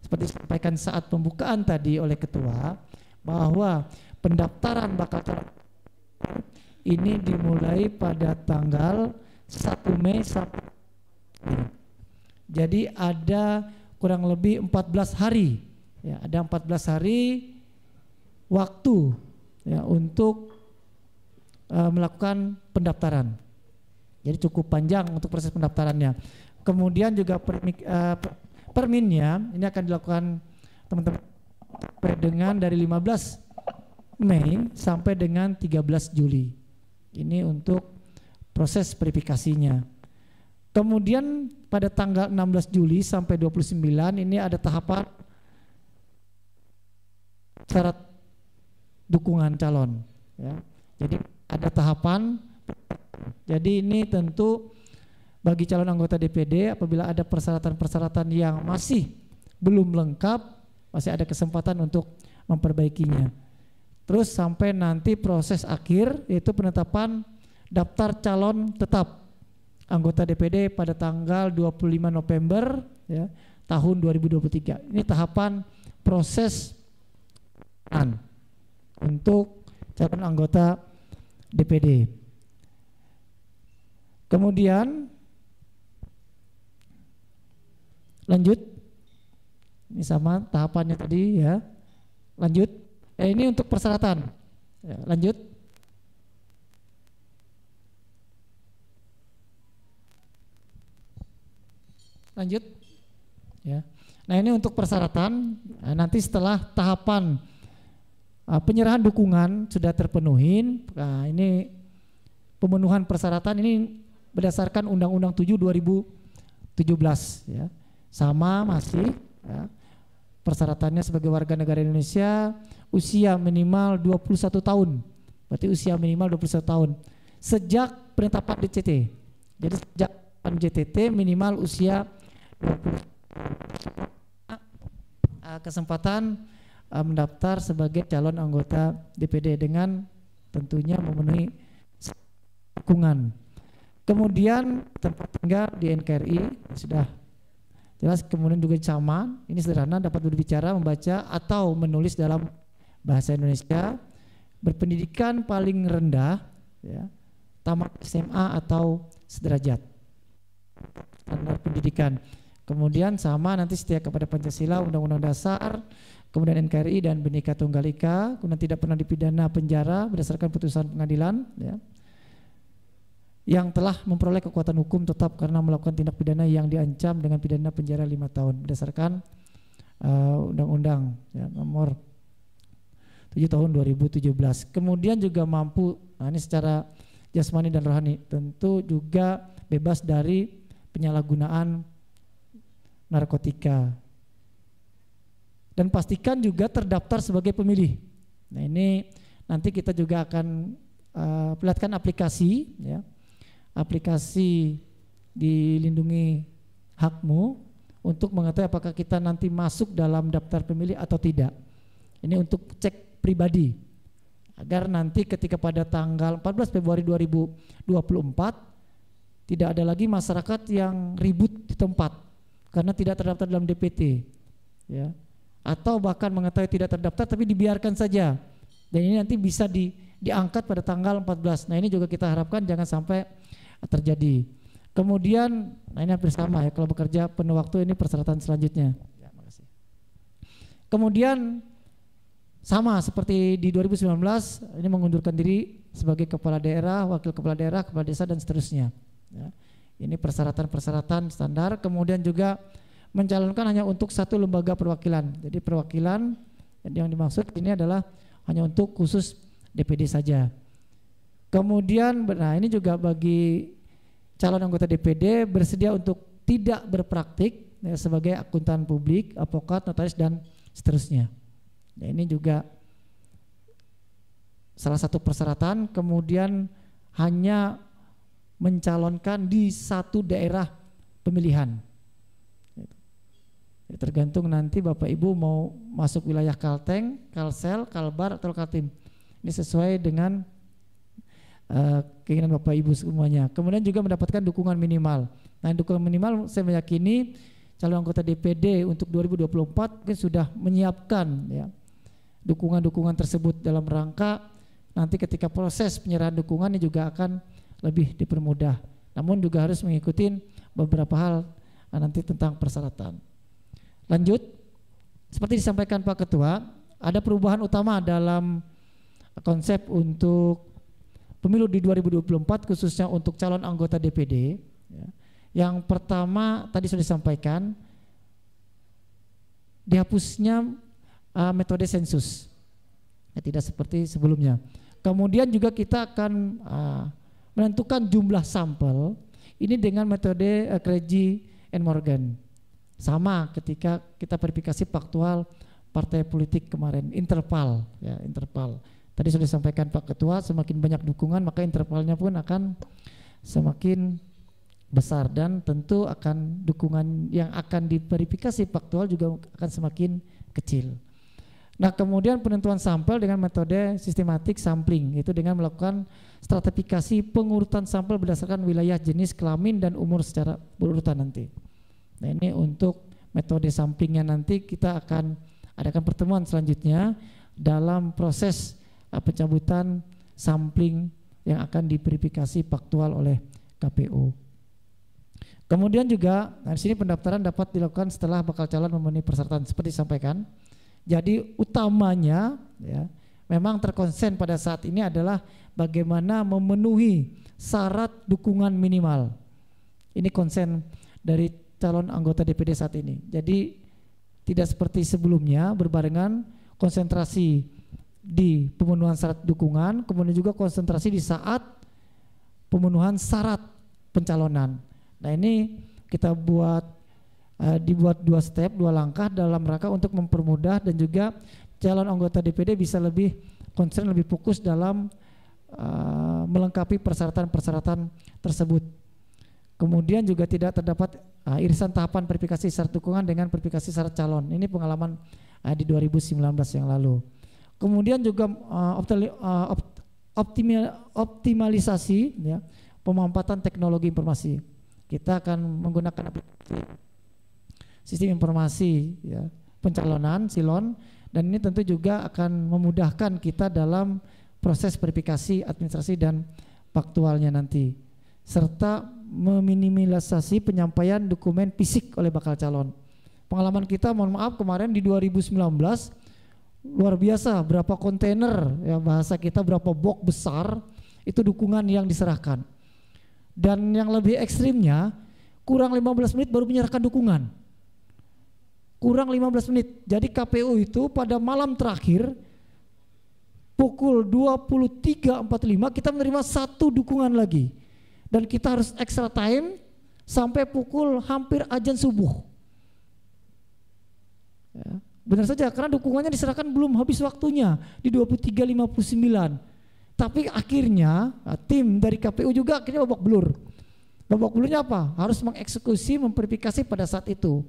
Seperti disampaikan saat pembukaan tadi oleh ketua, bahwa pendaftaran bakal calon ini dimulai pada tanggal 1 Mei sampai. Jadi ada kurang lebih 14 hari, ya, ada 14 hari waktu, ya, untuk melakukan pendaftaran. Jadi cukup panjang untuk proses pendaftarannya. Kemudian juga perminnya ini akan dilakukan teman-teman dengan dari 15 Mei sampai dengan 13 Juli. Ini untuk proses verifikasinya. Kemudian pada tanggal 16 Juli sampai 29 ini ada tahapan syarat dukungan calon, ya. Jadi ada tahapan. Jadi ini tentu bagi calon anggota DPD apabila ada persyaratan-persyaratan yang masih belum lengkap, masih ada kesempatan untuk memperbaikinya. Terus sampai nanti proses akhir, yaitu penetapan daftar calon tetap anggota DPD pada tanggal 25 November, ya, tahun 2023. Ini tahapan proses untuk calon anggota DPD. Kemudian lanjut, ini sama tahapannya tadi, ya. Lanjut, ini untuk persyaratan, ya, lanjut. Lanjut, ya. Nah ini untuk persyaratan. Nah, nanti setelah tahapan penyerahan dukungan sudah terpenuhi, nah ini pemenuhan persyaratan ini berdasarkan Undang-Undang 7 2017, ya. Sama masih, ya. Persyaratannya sebagai warga negara Indonesia usia minimal 21 tahun. Berarti usia minimal 21 tahun sejak penetapan DCT. Jadi sejak JTT minimal usia 20. Kesempatan mendaftar sebagai calon anggota DPD dengan tentunya memenuhi dukungan. Kemudian tempat tinggal di NKRI sudah jelas. Kemudian juga sama, ini sederhana, dapat berbicara, membaca atau menulis dalam bahasa Indonesia, berpendidikan paling rendah, ya, tamat SMA atau sederajat standar pendidikan. Kemudian sama nanti setia kepada Pancasila, Undang-Undang Dasar, kemudian NKRI dan Bhinneka Tunggal Ika, kemudian tidak pernah dipidana penjara berdasarkan putusan pengadilan, ya, yang telah memperoleh kekuatan hukum tetap karena melakukan tindak pidana yang diancam dengan pidana penjara 5 tahun berdasarkan Undang-Undang, ya, nomor 7 tahun 2017. Kemudian juga mampu, nah ini secara jasmani dan rohani, tentu juga bebas dari penyalahgunaan narkotika, dan pastikan juga terdaftar sebagai pemilih. Nah ini nanti kita juga akan perlihatkan aplikasi, ya, aplikasi dilindungi hakmu untuk mengetahui apakah kita nanti masuk dalam daftar pemilih atau tidak. Ini untuk cek pribadi agar nanti ketika pada tanggal 14 Februari 2024 tidak ada lagi masyarakat yang ribut di tempat karena tidak terdaftar dalam DPT, ya, atau bahkan mengetahui tidak terdaftar tapi dibiarkan saja, dan ini nanti bisa diangkat pada tanggal 14. Nah ini juga kita harapkan jangan sampai terjadi. Kemudian, nah ini hampir sama, ya, kalau bekerja penuh waktu ini persyaratan selanjutnya. Ya, makasih. Kemudian sama seperti di 2019, ini mengundurkan diri sebagai kepala daerah, wakil kepala daerah, kepala desa dan seterusnya, ya. Ini persyaratan-persyaratan standar. Kemudian juga mencalonkan hanya untuk satu lembaga perwakilan. Jadi perwakilan yang dimaksud ini adalah hanya untuk khusus DPD saja. Kemudian, nah ini juga bagi calon anggota DPD bersedia untuk tidak berpraktik, ya, sebagai akuntan publik, advokat, notaris dan seterusnya. Ya, ini juga salah satu persyaratan. Kemudian hanya mencalonkan di satu daerah pemilihan. Ya, tergantung nanti Bapak Ibu mau masuk wilayah Kalteng, Kalsel, Kalbar atau Kaltim. Ini sesuai dengan keinginan Bapak Ibu semuanya. Kemudian juga mendapatkan dukungan minimal. Nah, dukungan minimal saya meyakini calon anggota DPD untuk 2024 mungkin sudah menyiapkan ya dukungan-dukungan tersebut dalam rangka nanti ketika proses penyerahan dukungannya juga akan lebih dipermudah. Namun juga harus mengikuti beberapa hal nanti tentang persyaratan. Lanjut, seperti disampaikan Pak Ketua, ada perubahan utama dalam konsep untuk pemilu di 2024 khususnya untuk calon anggota DPD. Ya. Yang pertama tadi sudah disampaikan, dihapusnya metode sensus, ya, tidak seperti sebelumnya. Kemudian juga kita akan menentukan jumlah sampel ini dengan metode Craigie and Morgan. Sama ketika kita verifikasi faktual partai politik kemarin, interval ya, interval. Tadi sudah disampaikan Pak Ketua, semakin banyak dukungan maka intervalnya pun akan semakin besar dan tentu akan dukungan yang akan diverifikasi faktual juga akan semakin kecil. Nah, kemudian penentuan sampel dengan metode sistematik sampling, itu dengan melakukan stratifikasi pengurutan sampel berdasarkan wilayah, jenis, kelamin dan umur secara berurutan nanti. Nah, ini untuk metode samplingnya nanti kita akan adakan pertemuan selanjutnya dalam proses pencabutan sampling yang akan diverifikasi faktual oleh KPU. Kemudian juga di sini pendaftaran dapat dilakukan setelah bakal calon memenuhi persyaratan seperti disampaikan. Jadi utamanya ya memang terkonsen pada saat ini adalah bagaimana memenuhi syarat dukungan minimal. Ini konsen dari calon anggota DPD saat ini. Jadi tidak seperti sebelumnya berbarengan konsentrasi di pemenuhan syarat dukungan, kemudian juga konsentrasi di saat pemenuhan syarat pencalonan. Nah, ini kita dibuat 2 step, 2 langkah dalam rangka untuk mempermudah dan juga calon anggota DPD bisa lebih concern, lebih fokus dalam melengkapi persyaratan-persyaratan tersebut. Kemudian juga tidak terdapat irisan tahapan verifikasi syarat dukungan dengan verifikasi syarat calon. Ini pengalaman di 2019 yang lalu. Kemudian juga optimalisasi ya, pemanfaatan teknologi informasi. Kita akan menggunakan aplikasi sistem informasi ya, pencalonan silon, dan ini tentu juga akan memudahkan kita dalam proses verifikasi administrasi dan faktualnya nanti, serta meminimalisasi penyampaian dokumen fisik oleh bakal calon. Pengalaman kita, mohon maaf, kemarin di 2019 luar biasa, berapa kontainer ya, bahasa kita berapa box besar itu dukungan yang diserahkan. Dan yang lebih ekstrimnya kurang 15 menit baru menyerahkan dukungan. Kurang 15 menit. Jadi KPU itu pada malam terakhir pukul 23.45 kita menerima 1 dukungan lagi. Dan kita harus extra time sampai pukul hampir azan subuh. Ya, benar saja karena dukungannya diserahkan belum habis waktunya di 23.59. Tapi akhirnya tim dari KPU juga akhirnya babak belur. Babak belurnya apa? Harus mengeksekusi, memverifikasi pada saat itu.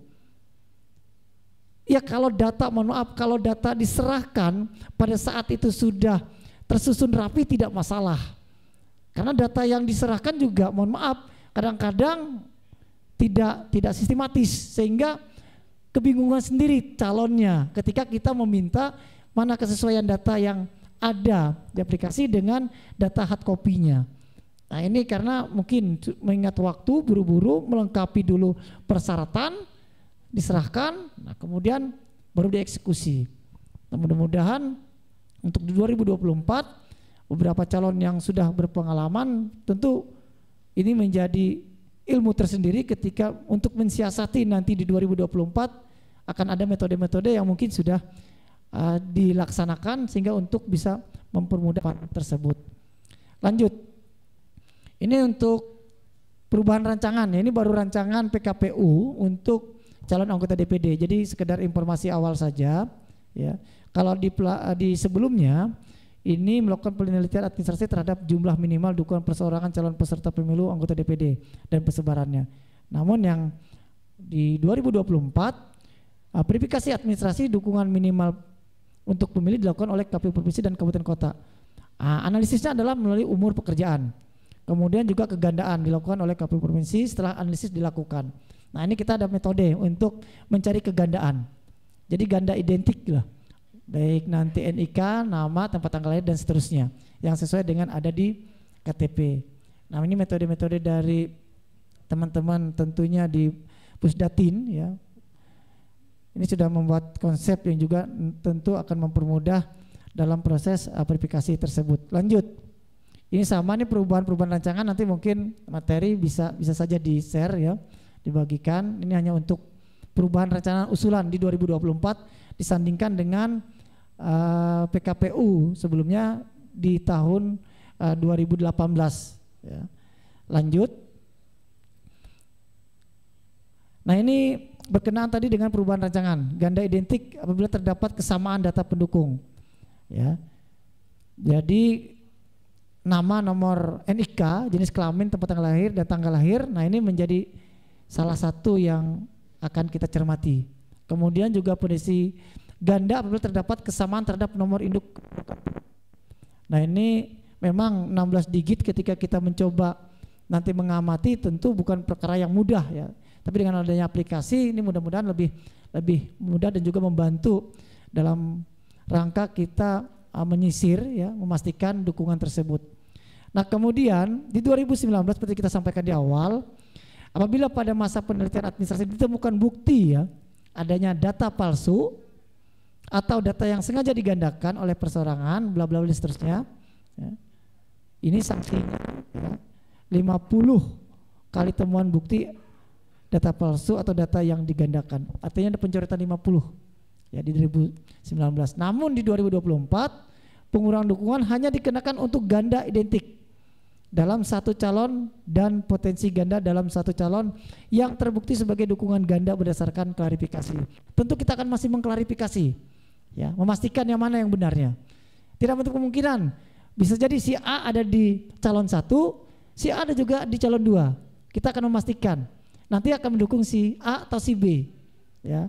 Ya kalau data, mohon maaf, kalau data diserahkan pada saat itu sudah tersusun rapi tidak masalah. Karena data yang diserahkan juga, mohon maaf, kadang-kadang tidak sistematis sehingga kebingungan sendiri calonnya ketika kita meminta mana kesesuaian data yang ada di aplikasi dengan data hard copy-nya. Nah, ini karena mungkin mengingat waktu buru-buru melengkapi dulu persyaratan, diserahkan, nah kemudian baru dieksekusi. Nah, mudah-mudahan untuk 2024 beberapa calon yang sudah berpengalaman tentu ini menjadi ilmu tersendiri ketika untuk mensiasati nanti di 2024 akan ada metode-metode yang mungkin sudah dilaksanakan sehingga untuk bisa mempermudah tersebut. Lanjut, ini untuk perubahan rancangan, ini baru rancangan PKPU untuk calon anggota DPD. Jadi sekedar informasi awal saja ya. Kalau di sebelumnya ini melakukan penelitian administrasi terhadap jumlah minimal dukungan perseorangan calon peserta pemilu anggota DPD dan persebarannya. Namun yang di 2024 verifikasi administrasi dukungan minimal untuk pemilih dilakukan oleh KPU provinsi dan kabupaten kota. Analisisnya adalah melalui umur pekerjaan. Kemudian juga kegandaan dilakukan oleh KPU provinsi setelah analisis dilakukan. Nah ini kita ada metode untuk mencari kegandaan. Jadi ganda identik lah. Baik nanti NIK, nama, tempat tanggal lahir dan seterusnya. Yang sesuai dengan ada di KTP. Nah ini metode-metode dari teman-teman tentunya di Pusdatin ya. Ini sudah membuat konsep yang juga tentu akan mempermudah dalam proses verifikasi tersebut. Lanjut. Ini sama nih perubahan-perubahan rancangan, nanti mungkin materi bisa saja di-share ya, dibagikan. Ini hanya untuk perubahan rancangan usulan di 2024 disandingkan dengan PKPU sebelumnya di tahun 2018 ya. Lanjut. Nah ini berkenaan tadi dengan perubahan rancangan ganda identik apabila terdapat kesamaan data pendukung ya. Jadi nama, nomor NIK, jenis kelamin, tempat tanggal lahir dan tanggal lahir. Nah ini menjadi salah satu yang akan kita cermati. Kemudian juga posisi ganda apabila terdapat kesamaan terhadap nomor induk. Nah ini memang 16 digit ketika kita mencoba nanti mengamati tentu bukan perkara yang mudah ya. Tapi dengan adanya aplikasi ini mudah-mudahan lebih mudah dan juga membantu dalam rangka kita menyisir ya, memastikan dukungan tersebut. Nah kemudian di 2019 seperti kita sampaikan di awal, apabila pada masa penelitian administrasi ditemukan bukti ya adanya data palsu atau data yang sengaja digandakan oleh perseorangan bla bla bla dan seterusnya ya, ini sanksinya ya, 50 kali temuan bukti data palsu atau data yang digandakan. Artinya ada pencoretan 50 ya di 2019. Namun di 2024 pengurangan dukungan hanya dikenakan untuk ganda identik dalam satu calon dan potensi ganda dalam satu calon yang terbukti sebagai dukungan ganda berdasarkan klarifikasi. Tentu kita akan masih mengklarifikasi ya, memastikan yang mana yang benarnya. Tidak menutup kemungkinan bisa jadi si A ada di calon 1, si A ada juga di calon 2. Kita akan memastikan nanti akan mendukung si A atau si B ya.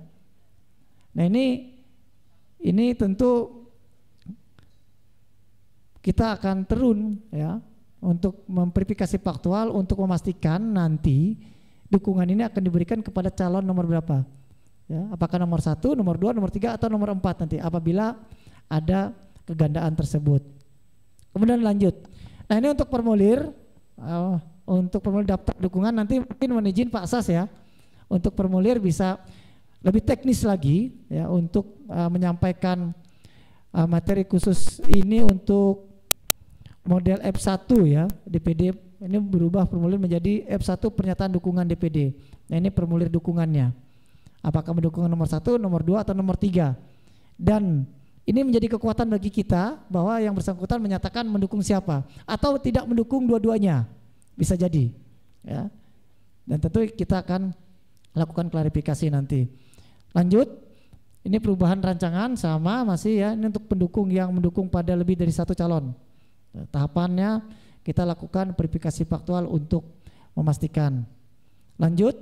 Nah ini tentu kita akan turun ya untuk memverifikasi faktual untuk memastikan nanti dukungan ini akan diberikan kepada calon nomor berapa ya, apakah nomor 1, nomor 2, nomor 3 atau nomor 4 nanti apabila ada kegandaan tersebut. Kemudian lanjut. Nah ini untuk formulir daftar dukungan nanti mungkin mohon izin Pak Sas ya, untuk formulir bisa lebih teknis lagi ya untuk menyampaikan materi khusus ini untuk model F1 ya DPD. Ini berubah formulir menjadi F1 pernyataan dukungan DPD. Nah ini formulir dukungannya, apakah mendukung nomor 1, nomor 2 atau nomor 3. Dan ini menjadi kekuatan bagi kita bahwa yang bersangkutan menyatakan mendukung siapa atau tidak mendukung dua-duanya. Bisa jadi ya. Dan tentu kita akan lakukan klarifikasi nanti. Lanjut. Ini perubahan rancangan sama masih ya, ini untuk pendukung yang mendukung pada lebih dari satu calon. Tahapannya kita lakukan verifikasi faktual untuk memastikan. Lanjut.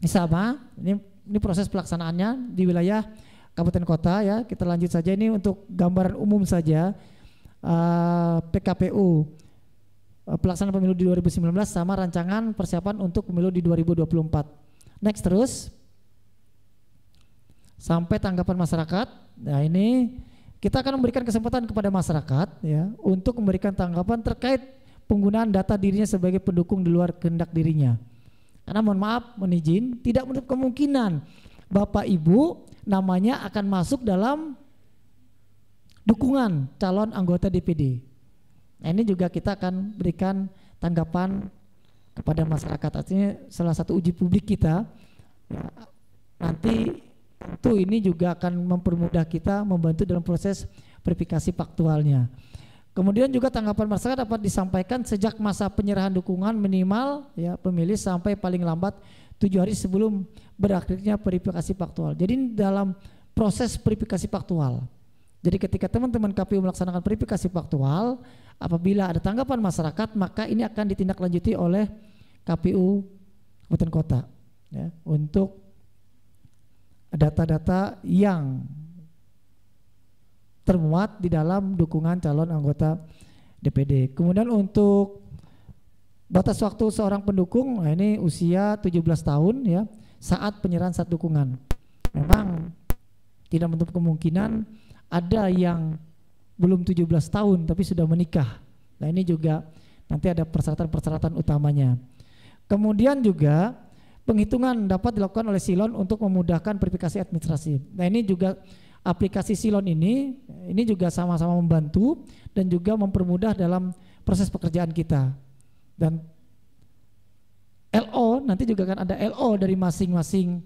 Ini sama, ini proses pelaksanaannya di wilayah kabupaten kota ya. Kita lanjut saja, ini untuk gambaran umum saja. PKPU pelaksanaan pemilu di 2019 sama rancangan persiapan untuk pemilu di 2024. Next terus sampai tanggapan masyarakat. Nah ini kita akan memberikan kesempatan kepada masyarakat ya untuk memberikan tanggapan terkait penggunaan data dirinya sebagai pendukung di luar kehendak dirinya. Karena mohon maaf, mohon izin, tidak menutup kemungkinan Bapak Ibu namanya akan masuk dalam dukungan calon anggota DPD. Nah ini juga kita akan berikan tanggapan kepada masyarakat. Artinya salah satu uji publik kita ya, nanti tentu ini juga akan mempermudah kita membantu dalam proses verifikasi faktualnya. Kemudian juga tanggapan masyarakat dapat disampaikan sejak masa penyerahan dukungan minimal ya pemilih sampai paling lambat 7 hari sebelum berakhirnya verifikasi faktual. Jadi dalam proses verifikasi faktual. Jadi ketika teman-teman KPU melaksanakan verifikasi faktual, apabila ada tanggapan masyarakat, maka ini akan ditindaklanjuti oleh KPU Kabupaten Kota ya, untuk data-data yang termuat di dalam dukungan calon anggota DPD. Kemudian untuk batas waktu seorang pendukung, nah ini usia 17 tahun ya, saat penyerahan syarat dukungan. Memang tidak menutup kemungkinan ada yang belum 17 tahun tapi sudah menikah. Nah ini juga nanti ada persyaratan-persyaratan utamanya. Kemudian juga penghitungan dapat dilakukan oleh Silon untuk memudahkan verifikasi administrasi. Nah ini juga aplikasi Silon ini juga sama-sama membantu dan juga mempermudah dalam proses pekerjaan kita. Dan LO nanti juga akan ada LO dari masing-masing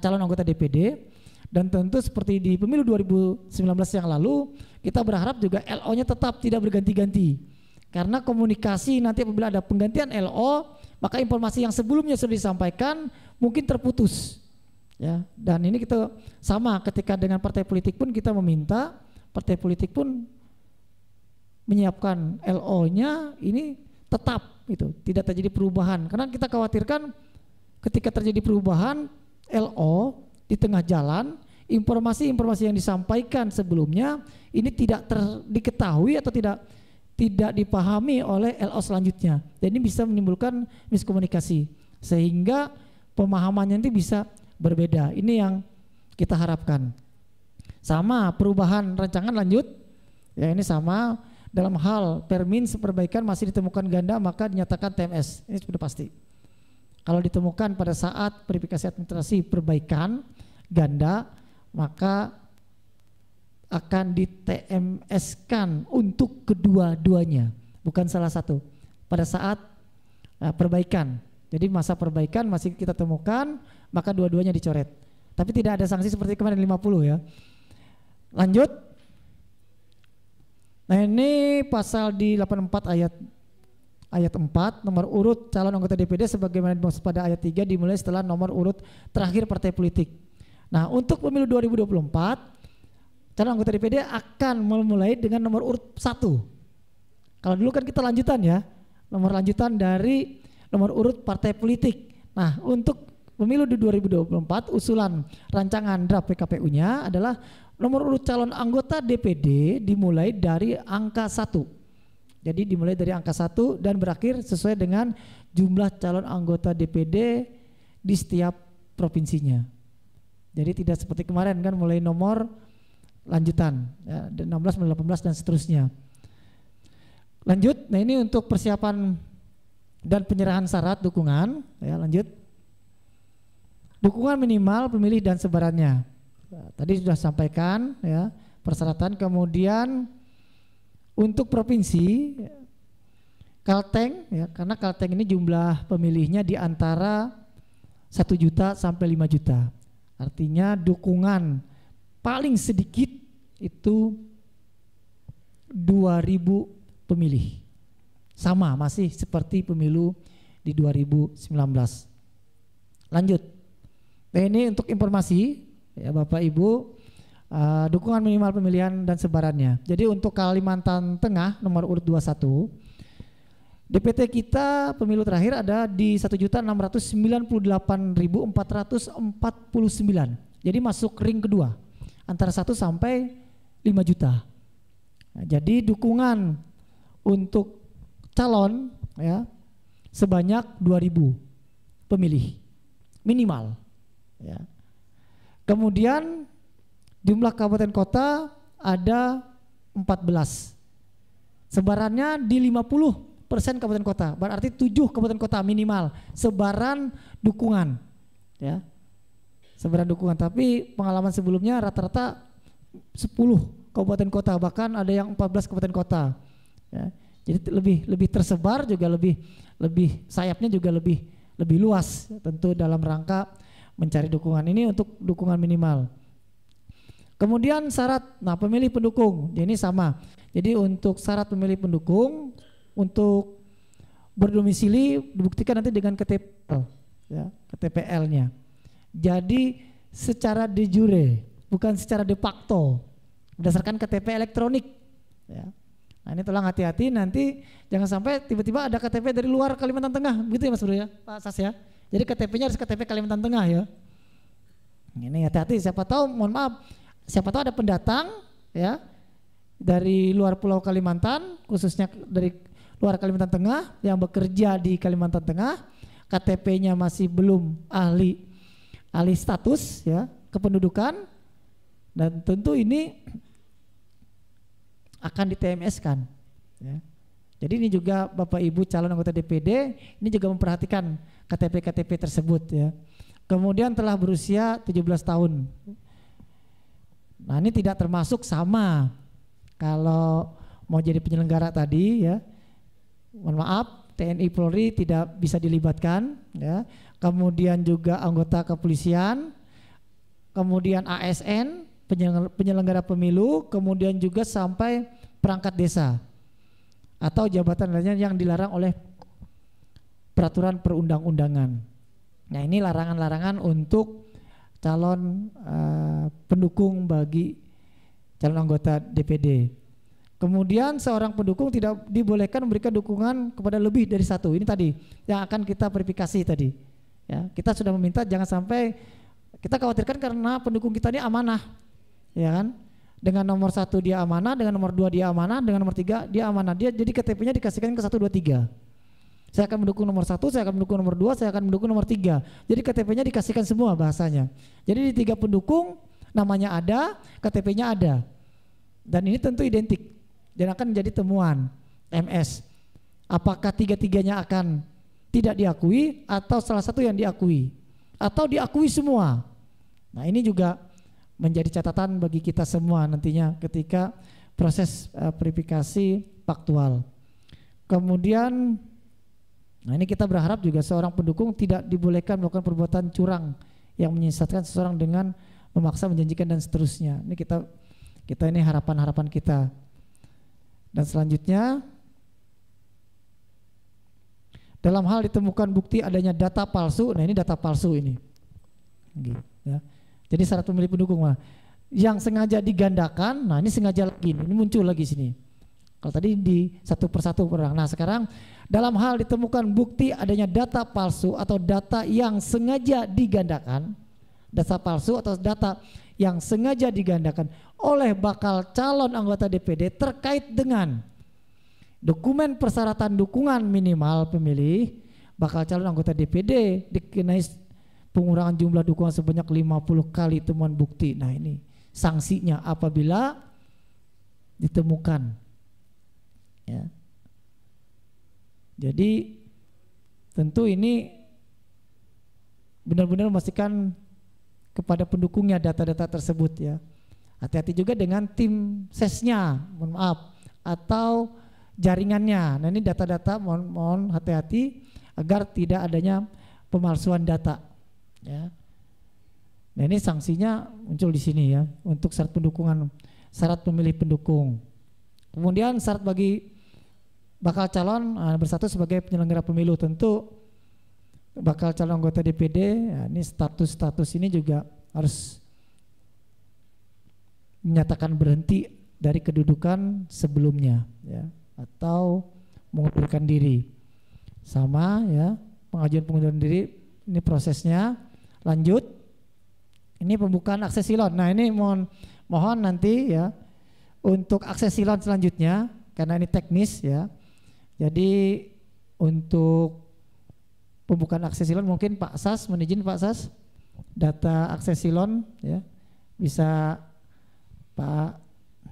calon anggota DPD. Dan tentu seperti di pemilu 2019 yang lalu, kita berharap juga LO-nya tetap tidak berganti-ganti. Karena komunikasi nanti apabila ada penggantian LO, maka informasi yang sebelumnya sudah disampaikan mungkin terputus. Ya, dan ini kita sama ketika dengan partai politik pun kita meminta partai politik pun menyiapkan LO-nya ini tetap itu, tidak terjadi perubahan. Karena kita khawatirkan ketika terjadi perubahan LO di tengah jalan, informasi-informasi yang disampaikan sebelumnya ini tidak diketahui atau tidak dipahami oleh LO selanjutnya. Dan ini bisa menimbulkan miskomunikasi sehingga pemahamannya nanti bisa berbeda. Ini yang kita harapkan. Sama perubahan rancangan lanjut, ya ini sama dalam hal permin perbaikan masih ditemukan ganda maka dinyatakan TMS. Ini sudah pasti. Kalau ditemukan pada saat verifikasi administrasi perbaikan ganda, maka akan di TMS-kan untuk kedua-duanya, bukan salah satu. Pada saat perbaikan, jadi masa perbaikan masih kita temukan, maka dua-duanya dicoret. Tapi tidak ada sanksi seperti kemarin 50 ya. Lanjut. Nah ini pasal di 84 ayat 4 nomor urut calon anggota DPD sebagaimana dimaksud pada ayat 3 dimulai setelah nomor urut terakhir partai politik. Nah untuk pemilu 2024 calon anggota DPD akan memulai dengan nomor urut 1. Kalau dulu kan kita lanjutan ya, nomor lanjutan dari nomor urut partai politik. Nah untuk pemilu di 2024 usulan rancangan draft PKPU-nya adalah nomor urut calon anggota DPD dimulai dari angka 1. Jadi dimulai dari angka 1 dan berakhir sesuai dengan jumlah calon anggota DPD di setiap provinsinya. Jadi tidak seperti kemarin kan mulai nomor lanjutan ya, 16, 18 dan seterusnya. Lanjut, nah ini untuk persiapan dan penyerahan syarat dukungan ya, lanjut. Dukungan minimal pemilih dan sebarannya. Nah, tadi sudah sampaikan ya persyaratan. Kemudian untuk provinsi Kalteng ya, karena Kalteng ini jumlah pemilihnya di antara 1 juta sampai 5 juta. Artinya dukungan paling sedikit itu 2.000 pemilih. Sama masih seperti pemilu di 2019. Lanjut. Nah ini untuk informasi ya Bapak Ibu, dukungan minimal pemilihan dan sebarannya. Jadi untuk Kalimantan Tengah nomor urut 21, DPT kita pemilu terakhir ada di 1.698.449. Jadi masuk ring kedua antara 1 sampai 5 juta. Nah, jadi dukungan untuk calon ya sebanyak 2.000 pemilih minimal ya. Kemudian jumlah kabupaten kota ada 14. Sebarannya di 50% kabupaten kota. Berarti 7 kabupaten kota minimal sebaran dukungan ya. Sebaran dukungan, tapi pengalaman sebelumnya rata-rata 10 kabupaten kota, bahkan ada yang 14 kabupaten kota ya. Jadi lebih tersebar juga lebih sayapnya juga lebih luas tentu dalam rangka mencari dukungan ini untuk dukungan minimal. Kemudian syarat, nah pemilih pendukung, ini sama. Jadi untuk syarat pemilih pendukung untuk berdomisili dibuktikan nanti dengan KTP, ya, KTPL-nya. Jadi secara de jure, bukan secara de facto, berdasarkan KTP elektronik. Ya. Nah ini tolong hati-hati nanti jangan sampai tiba-tiba ada KTP dari luar Kalimantan Tengah, begitu ya Mas Bro ya, Pak Sas ya. Jadi KTP-nya harus KTP Kalimantan Tengah ya. Ini hati-hati, siapa tahu, mohon maaf, siapa tahu ada pendatang ya dari luar Pulau Kalimantan, khususnya dari luar Kalimantan Tengah yang bekerja di Kalimantan Tengah, KTP-nya masih belum ahli status ya kependudukan, dan tentu ini akan di TMS-kan ya. Jadi ini juga Bapak Ibu calon anggota DPD ini juga memperhatikan KTP tersebut ya. Kemudian telah berusia 17 tahun. Nah, ini tidak termasuk sama kalau mau jadi penyelenggara tadi ya. Mohon maaf, TNI Polri tidak bisa dilibatkan ya. Kemudian juga anggota kepolisian, kemudian ASN, penyelenggara pemilu, kemudian juga sampai perangkat desa atau jabatan lainnya yang dilarang oleh peraturan perundang-undangan. Nah, ini larangan-larangan untuk calon pendukung bagi calon anggota DPD. Kemudian seorang pendukung tidak dibolehkan memberikan dukungan kepada lebih dari satu. Ini tadi yang akan kita verifikasi tadi. Ya, kita sudah meminta jangan sampai, kita khawatirkan karena pendukung kita ini amanah, ya kan? Dengan nomor 1 dia amanah, dengan nomor 2 dia amanah, dengan nomor 3 dia amanah. Dia jadi KTP-nya dikasihkan ke 1, 2, 3. Saya akan mendukung nomor 1, saya akan mendukung nomor 2, saya akan mendukung nomor 3. Jadi KTP-nya dikasihkan semua bahasanya. Jadi di 3 pendukung namanya ada, KTP-nya ada. Dan ini tentu identik dan akan menjadi temuan MS. Apakah 3-tiganya akan tidak diakui atau salah satu yang diakui atau diakui semua. Nah, ini juga menjadi catatan bagi kita semua nantinya ketika proses verifikasi faktual. Kemudian, nah ini kita berharap juga seorang pendukung tidak dibolehkan melakukan perbuatan curang yang menyesatkan seseorang dengan memaksa, menjanjikan dan seterusnya. Ini kita ini harapan-harapan kita. Dan selanjutnya, dalam hal ditemukan bukti adanya data palsu. Nah, ini data palsu ini. Ya. Jadi syarat pemilih pendukung yang sengaja digandakan. Nah, ini sengaja lagi, ini muncul lagi sini. Kalau tadi di satu persatu orang. Nah, sekarang dalam hal ditemukan bukti adanya data palsu atau data yang sengaja digandakan, data palsu atau data yang sengaja digandakan oleh bakal calon anggota DPD terkait dengan dokumen persyaratan dukungan minimal pemilih, bakal calon anggota DPD dikenai pengurangan jumlah dukungan sebanyak 50 kali temuan bukti. Nah, ini sanksinya apabila ditemukan. Ya. Jadi tentu ini benar-benar memastikan kepada pendukungnya data-data tersebut ya. Hati-hati juga dengan tim sesnya, mohon maaf, atau jaringannya. Nah, ini data-data mohon hati-hati agar tidak adanya pemalsuan data. Ya. Nah, ini sanksinya muncul di sini ya untuk syarat pendukungan, syarat pemilih pendukung. Kemudian syarat bagi bakal calon bersatu sebagai penyelenggara pemilu, tentu bakal calon anggota DPD ya, ini status ini juga harus menyatakan berhenti dari kedudukan sebelumnya ya, atau mengundurkan diri. Sama ya, pengajuan diri ini prosesnya. Lanjut, ini pembukaan akses silon. Nah, ini mohon nanti ya untuk akses silon selanjutnya karena ini teknis ya. Jadi untuk pembukaan akses silon mungkin Pak Sas, mohon izin Pak Sas, data akses silon ya bisa Pak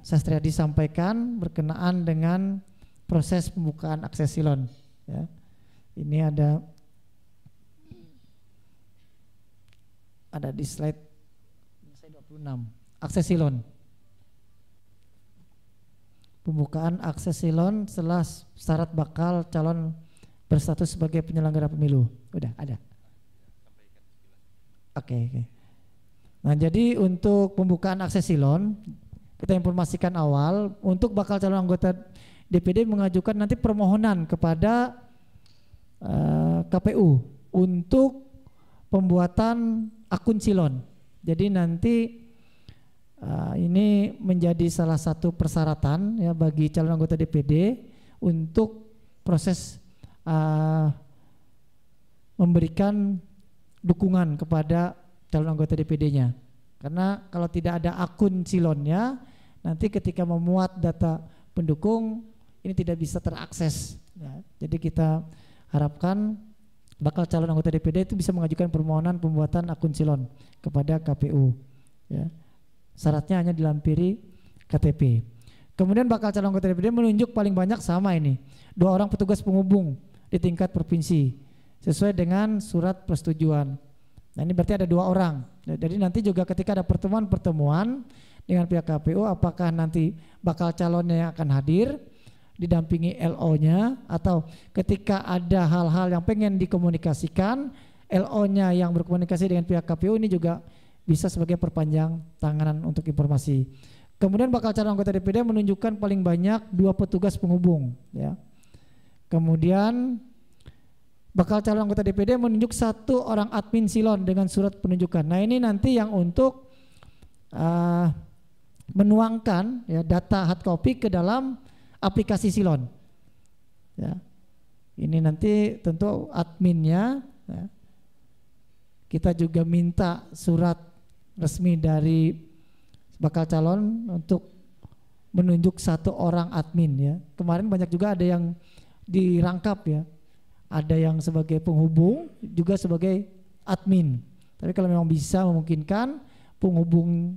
Sastriadi sampaikan berkenaan dengan proses pembukaan akses silon ya. Ini ada di slide 26 akses silon, pembukaan akses silon setelah syarat bakal calon berstatus sebagai penyelenggara pemilu. Udah ada. Oke. Nah, jadi untuk pembukaan akses silon kita informasikan awal untuk bakal calon anggota DPD mengajukan nanti permohonan kepada KPU untuk pembuatan akun silon. Jadi nanti ini menjadi salah satu persyaratan ya bagi calon anggota DPD untuk proses memberikan dukungan kepada calon anggota DPD-nya. Karena kalau tidak ada akun silonnya, nanti ketika memuat data pendukung ini tidak bisa terakses. Ya, jadi kita harapkan bakal calon anggota DPD itu bisa mengajukan permohonan pembuatan akun silon kepada KPU. Ya. Syaratnya hanya dilampiri KTP. Kemudian bakal calon anggota DPD menunjuk paling banyak sama ini 2 orang petugas penghubung di tingkat provinsi sesuai dengan surat persetujuan. Nah ini berarti ada 2 orang. Jadi nanti juga ketika ada pertemuan dengan pihak KPU, apakah nanti bakal calonnya yang akan hadir didampingi LO-nya, atau ketika ada hal-hal yang pengen dikomunikasikan, LO-nya yang berkomunikasi dengan pihak KPU ini juga bisa sebagai perpanjang tangan untuk informasi. Kemudian bakal calon anggota DPD menunjukkan paling banyak 2 petugas penghubung, ya. Kemudian bakal calon anggota DPD menunjuk 1 orang admin silon dengan surat penunjukan. Nah ini nanti yang untuk menuangkan ya, data hard copy ke dalam aplikasi silon. Ya. Ini nanti tentu adminnya, ya. Kita juga minta surat resmi dari bakal calon untuk menunjuk 1 orang admin, ya. Kemarin banyak juga ada yang dirangkap, ya. Ada yang sebagai penghubung, juga sebagai admin. Tapi kalau memang bisa memungkinkan penghubung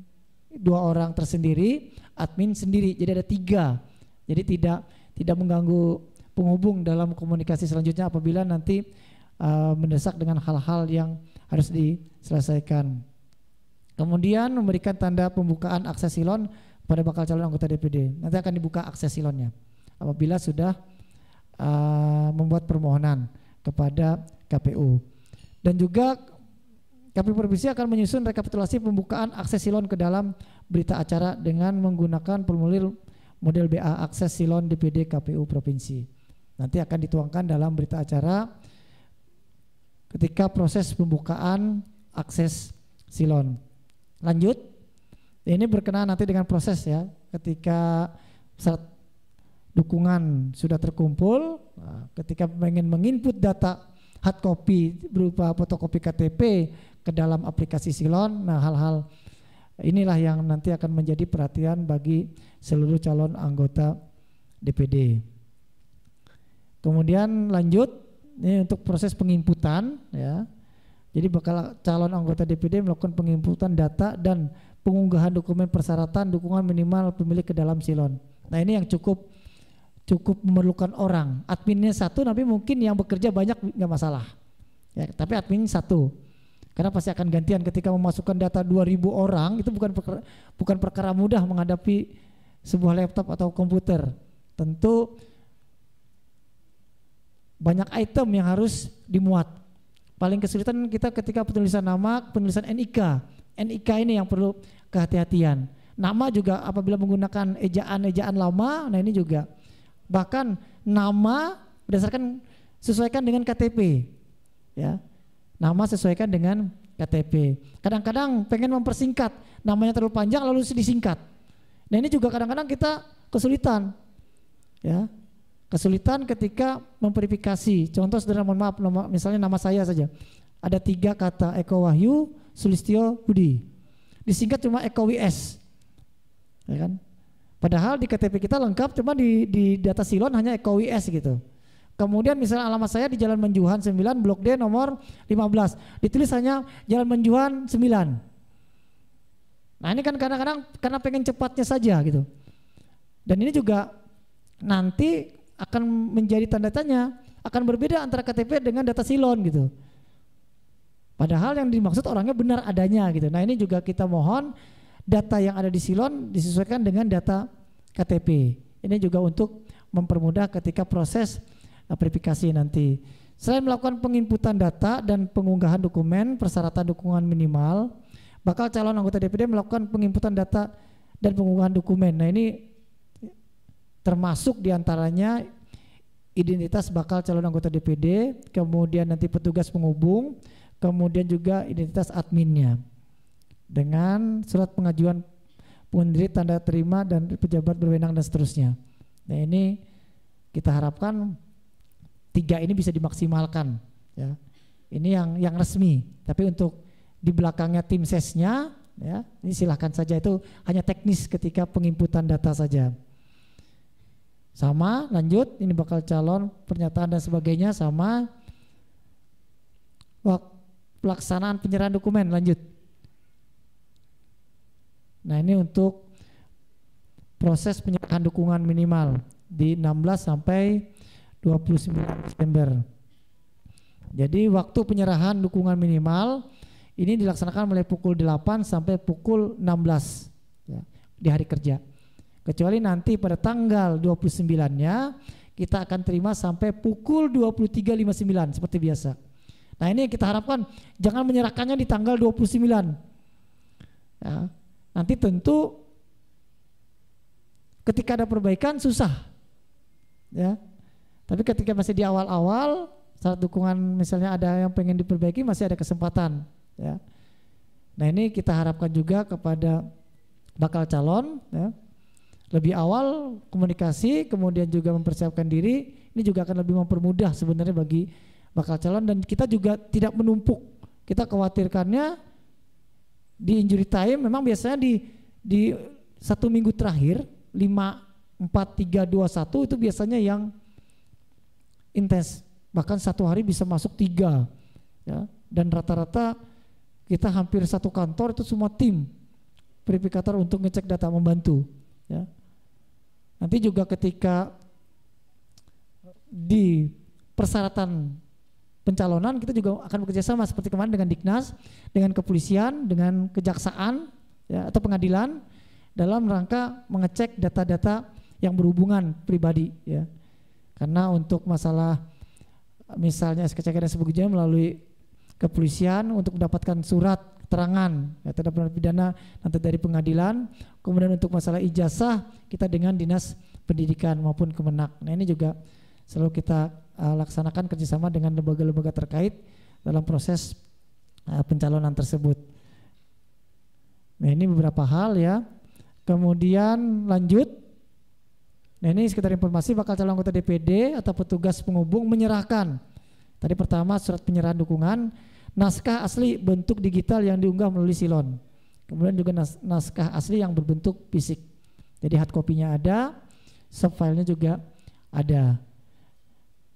2 orang tersendiri, admin sendiri, jadi ada 3. Jadi tidak mengganggu penghubung dalam komunikasi selanjutnya apabila nanti mendesak dengan hal-hal yang harus diselesaikan. Kemudian memberikan tanda pembukaan akses silon pada bakal calon anggota DPD. Nanti akan dibuka akses silonnya apabila sudah membuat permohonan kepada KPU. Dan juga KPU Provinsi akan menyusun rekapitulasi pembukaan akses silon ke dalam berita acara dengan menggunakan formulir model BA akses silon DPD KPU Provinsi. Nanti akan dituangkan dalam berita acara ketika proses pembukaan akses silon. Lanjut, ini berkenaan nanti dengan proses, ya, ketika syarat dukungan sudah terkumpul, ketika ingin menginput data hard copy berupa fotokopi KTP ke dalam aplikasi silon. Nah hal-hal inilah yang nanti akan menjadi perhatian bagi seluruh calon anggota DPD. Kemudian lanjut, ini untuk proses penginputan, ya. Jadi bakal calon anggota DPD melakukan penginputan data dan pengunggahan dokumen persyaratan dukungan minimal pemilih ke dalam silon. Nah ini yang cukup memerlukan orang. Adminnya 1, tapi mungkin yang bekerja banyak nggak masalah. Ya, tapi admin 1. Karena pasti akan gantian ketika memasukkan data 2.000 orang, itu bukan perkara mudah menghadapi sebuah laptop atau komputer. Tentu banyak item yang harus dimuat. Paling kesulitan kita ketika penulisan nama, penulisan NIK. NIK ini yang perlu kehati-hatian. Nama juga apabila menggunakan ejaan-ejaan lama, nah ini juga. Bahkan nama berdasarkan sesuaikan dengan KTP. Ya. Nama sesuaikan dengan KTP. Kadang-kadang pengen mempersingkat, namanya terlalu panjang lalu disingkat. Nah ini juga kadang-kadang kita kesulitan, ya, kesulitan ketika memverifikasi. Contoh sederhana, mohon maaf, misalnya nama saya saja, ada 3 kata Eko Wahyu Sulistyo Budi, disingkat cuma Eko WS, ya kan? Padahal di KTP kita lengkap, cuma di data silon hanya Eko WS gitu. Kemudian misalnya alamat saya di Jalan Menjuhan 9 Blok D nomor 15, ditulis hanya Jalan Menjuhan 9. Nah ini kan kadang-kadang karena pengen cepatnya saja gitu. Dan ini juga nanti akan menjadi tanda tanya, akan berbeda antara KTP dengan data silon gitu. Padahal yang dimaksud orangnya benar adanya gitu. Nah ini juga kita mohon data yang ada di silon disesuaikan dengan data KTP. Ini juga untuk mempermudah ketika proses verifikasi nanti. Selain melakukan penginputan data dan pengunggahan dokumen persyaratan dukungan minimal, bakal calon anggota DPD melakukan penginputan data dan pengunggahan dokumen. Nah ini termasuk diantaranya identitas bakal calon anggota DPD, kemudian nanti petugas penghubung, kemudian juga identitas adminnya dengan surat pengajuan pengendiri tanda terima dan pejabat berwenang dan seterusnya. Nah ini kita harapkan 3 ini bisa dimaksimalkan, ya. Ini yang resmi. Tapi untuk di belakangnya tim sesnya ya. Ini silahkan saja, itu hanya teknis ketika penginputan data saja. Sama, lanjut, ini bakal calon, pernyataan dan sebagainya sama. Pelaksanaan penyerahan dokumen, lanjut. Nah ini untuk proses penyerahan dukungan minimal di 16 sampai 29 Desember. Jadi waktu penyerahan dukungan minimal ini dilaksanakan mulai pukul 8 sampai pukul 16 ya, di hari kerja. Kecuali nanti pada tanggal 29-nya kita akan terima sampai pukul 23.59 seperti biasa. Nah ini kita harapkan jangan menyerahkannya di tanggal 29 ya. Nanti tentu ketika ada perbaikan susah ya. Tapi ketika masih di awal-awal saat dukungan misalnya ada yang pengen diperbaiki masih ada kesempatan ya. Nah ini kita harapkan juga kepada bakal calon ya, lebih awal komunikasi, kemudian juga mempersiapkan diri. Ini juga akan lebih mempermudah sebenarnya bagi bakal calon, dan kita juga tidak menumpuk. Kita khawatirkannya di injury time memang biasanya di 1 minggu terakhir 5, 4, 3, 2, 1 itu biasanya yang intens, bahkan satu hari bisa masuk 3 ya. Dan rata-rata kita hampir satu kantor itu semua tim verifikator untuk ngecek data, membantu ya. Nanti juga ketika di persyaratan pencalonan kita juga akan bekerja sama seperti kemarin dengan Diknas, dengan kepolisian, dengan kejaksaan ya, atau pengadilan dalam rangka mengecek data-data yang berhubungan pribadi ya. Karena untuk masalah misalnya sketsa-sketsa dan sebagainya melalui kepolisian untuk mendapatkan surat keterangan ya, terhadap pidana nanti dari pengadilan. Kemudian untuk masalah ijazah kita dengan Dinas Pendidikan maupun Kemenak. Nah ini juga selalu kita laksanakan kerjasama dengan lembaga-lembaga terkait dalam proses pencalonan tersebut. Nah ini beberapa hal ya. Kemudian lanjut. Nah ini sekitar informasi bakal calon anggota DPD atau petugas penghubung menyerahkan. Tadi pertama surat penyerahan dukungan, naskah asli bentuk digital yang diunggah melalui silon. Kemudian juga naskah asli yang berbentuk fisik. Jadi hard copy-nya ada, soft file-nya juga ada.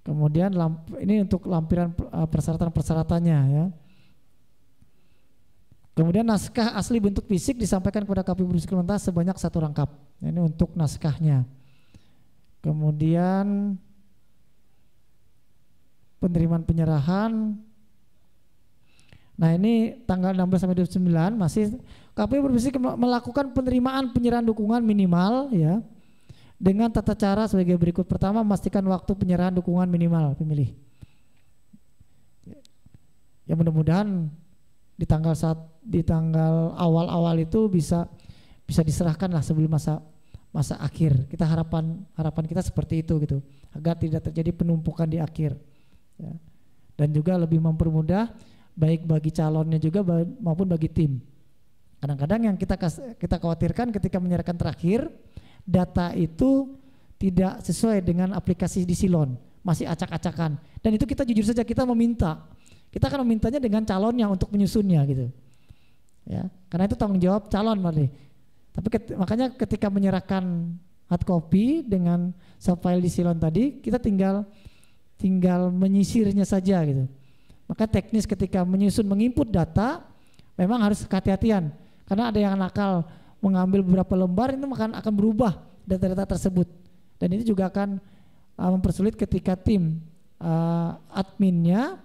Kemudian ini untuk lampiran persyaratan-persyaratannya ya. Kemudian naskah asli bentuk fisik disampaikan kepada KPU Provinsi Kalimantan sebanyak 1 rangkap. Ini untuk naskahnya. Kemudian penerimaan penyerahan. Nah ini tanggal 16 sampai 29 masih KPU Provinsi melakukan penerimaan penyerahan dukungan minimal ya. Dengan tata cara sebagai berikut. Pertama, memastikan waktu penyerahan dukungan minimal pemilih. Ya mudah-mudahan di tanggal awal-awal itu bisa diserahkan lah sebelum masa akhir. Kita harapan kita seperti itu gitu, agar tidak terjadi penumpukan di akhir. Ya. Dan juga lebih mempermudah baik bagi calonnya juga maupun bagi tim. Kadang-kadang yang kita khawatirkan ketika menyerahkan terakhir, data itu tidak sesuai dengan aplikasi di silon, masih acak-acakan. Dan itu kita jujur saja kita akan memintanya dengan calonnya untuk menyusunnya gitu. Ya, karena itu tanggung jawab calon berarti. Tapi makanya ketika menyerahkan hard copy dengan soft file di silon tadi, kita tinggal menyisirnya saja gitu. Maka teknis ketika menginput data memang harus kehati-hatian, karena ada yang nakal mengambil beberapa lembar, itu akan berubah data-data tersebut, dan itu juga akan mempersulit ketika tim adminnya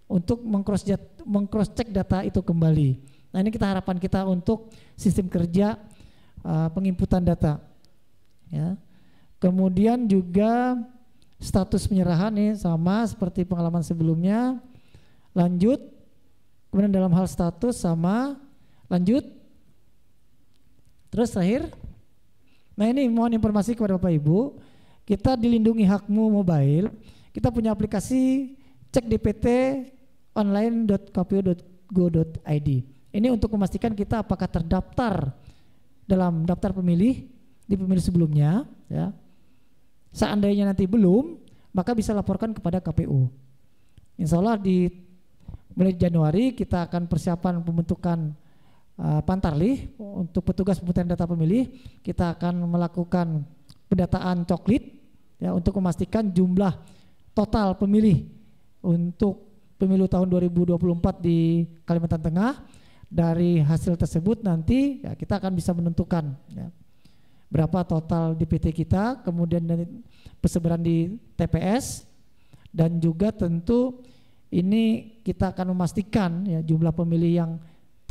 untuk mengcross check data itu kembali. Nah ini harapan kita untuk sistem kerja penginputan data ya. Kemudian juga status penyerahan nih sama seperti pengalaman sebelumnya. Lanjut, kemudian dalam hal status sama, lanjut. Terus terakhir, nah ini mohon informasi kepada Bapak Ibu, kita dilindungi hakmu mobile, kita punya aplikasi cek DPT online.kpu.go.id. Ini untuk memastikan kita apakah terdaftar dalam daftar pemilih di pemilih sebelumnya ya. Seandainya nanti belum, maka bisa laporkan kepada KPU. Insya Allah mulai Januari kita akan persiapan pembentukan Pantarlih untuk petugas pemutahiran data pemilih, kita akan melakukan pendataan coklit ya untuk memastikan jumlah total pemilih untuk pemilu tahun 2024 di Kalimantan Tengah. Dari hasil tersebut nanti ya kita akan bisa menentukan ya, berapa total DPT kita, kemudian dari persebaran di TPS, dan juga tentu ini kita akan memastikan ya jumlah pemilih yang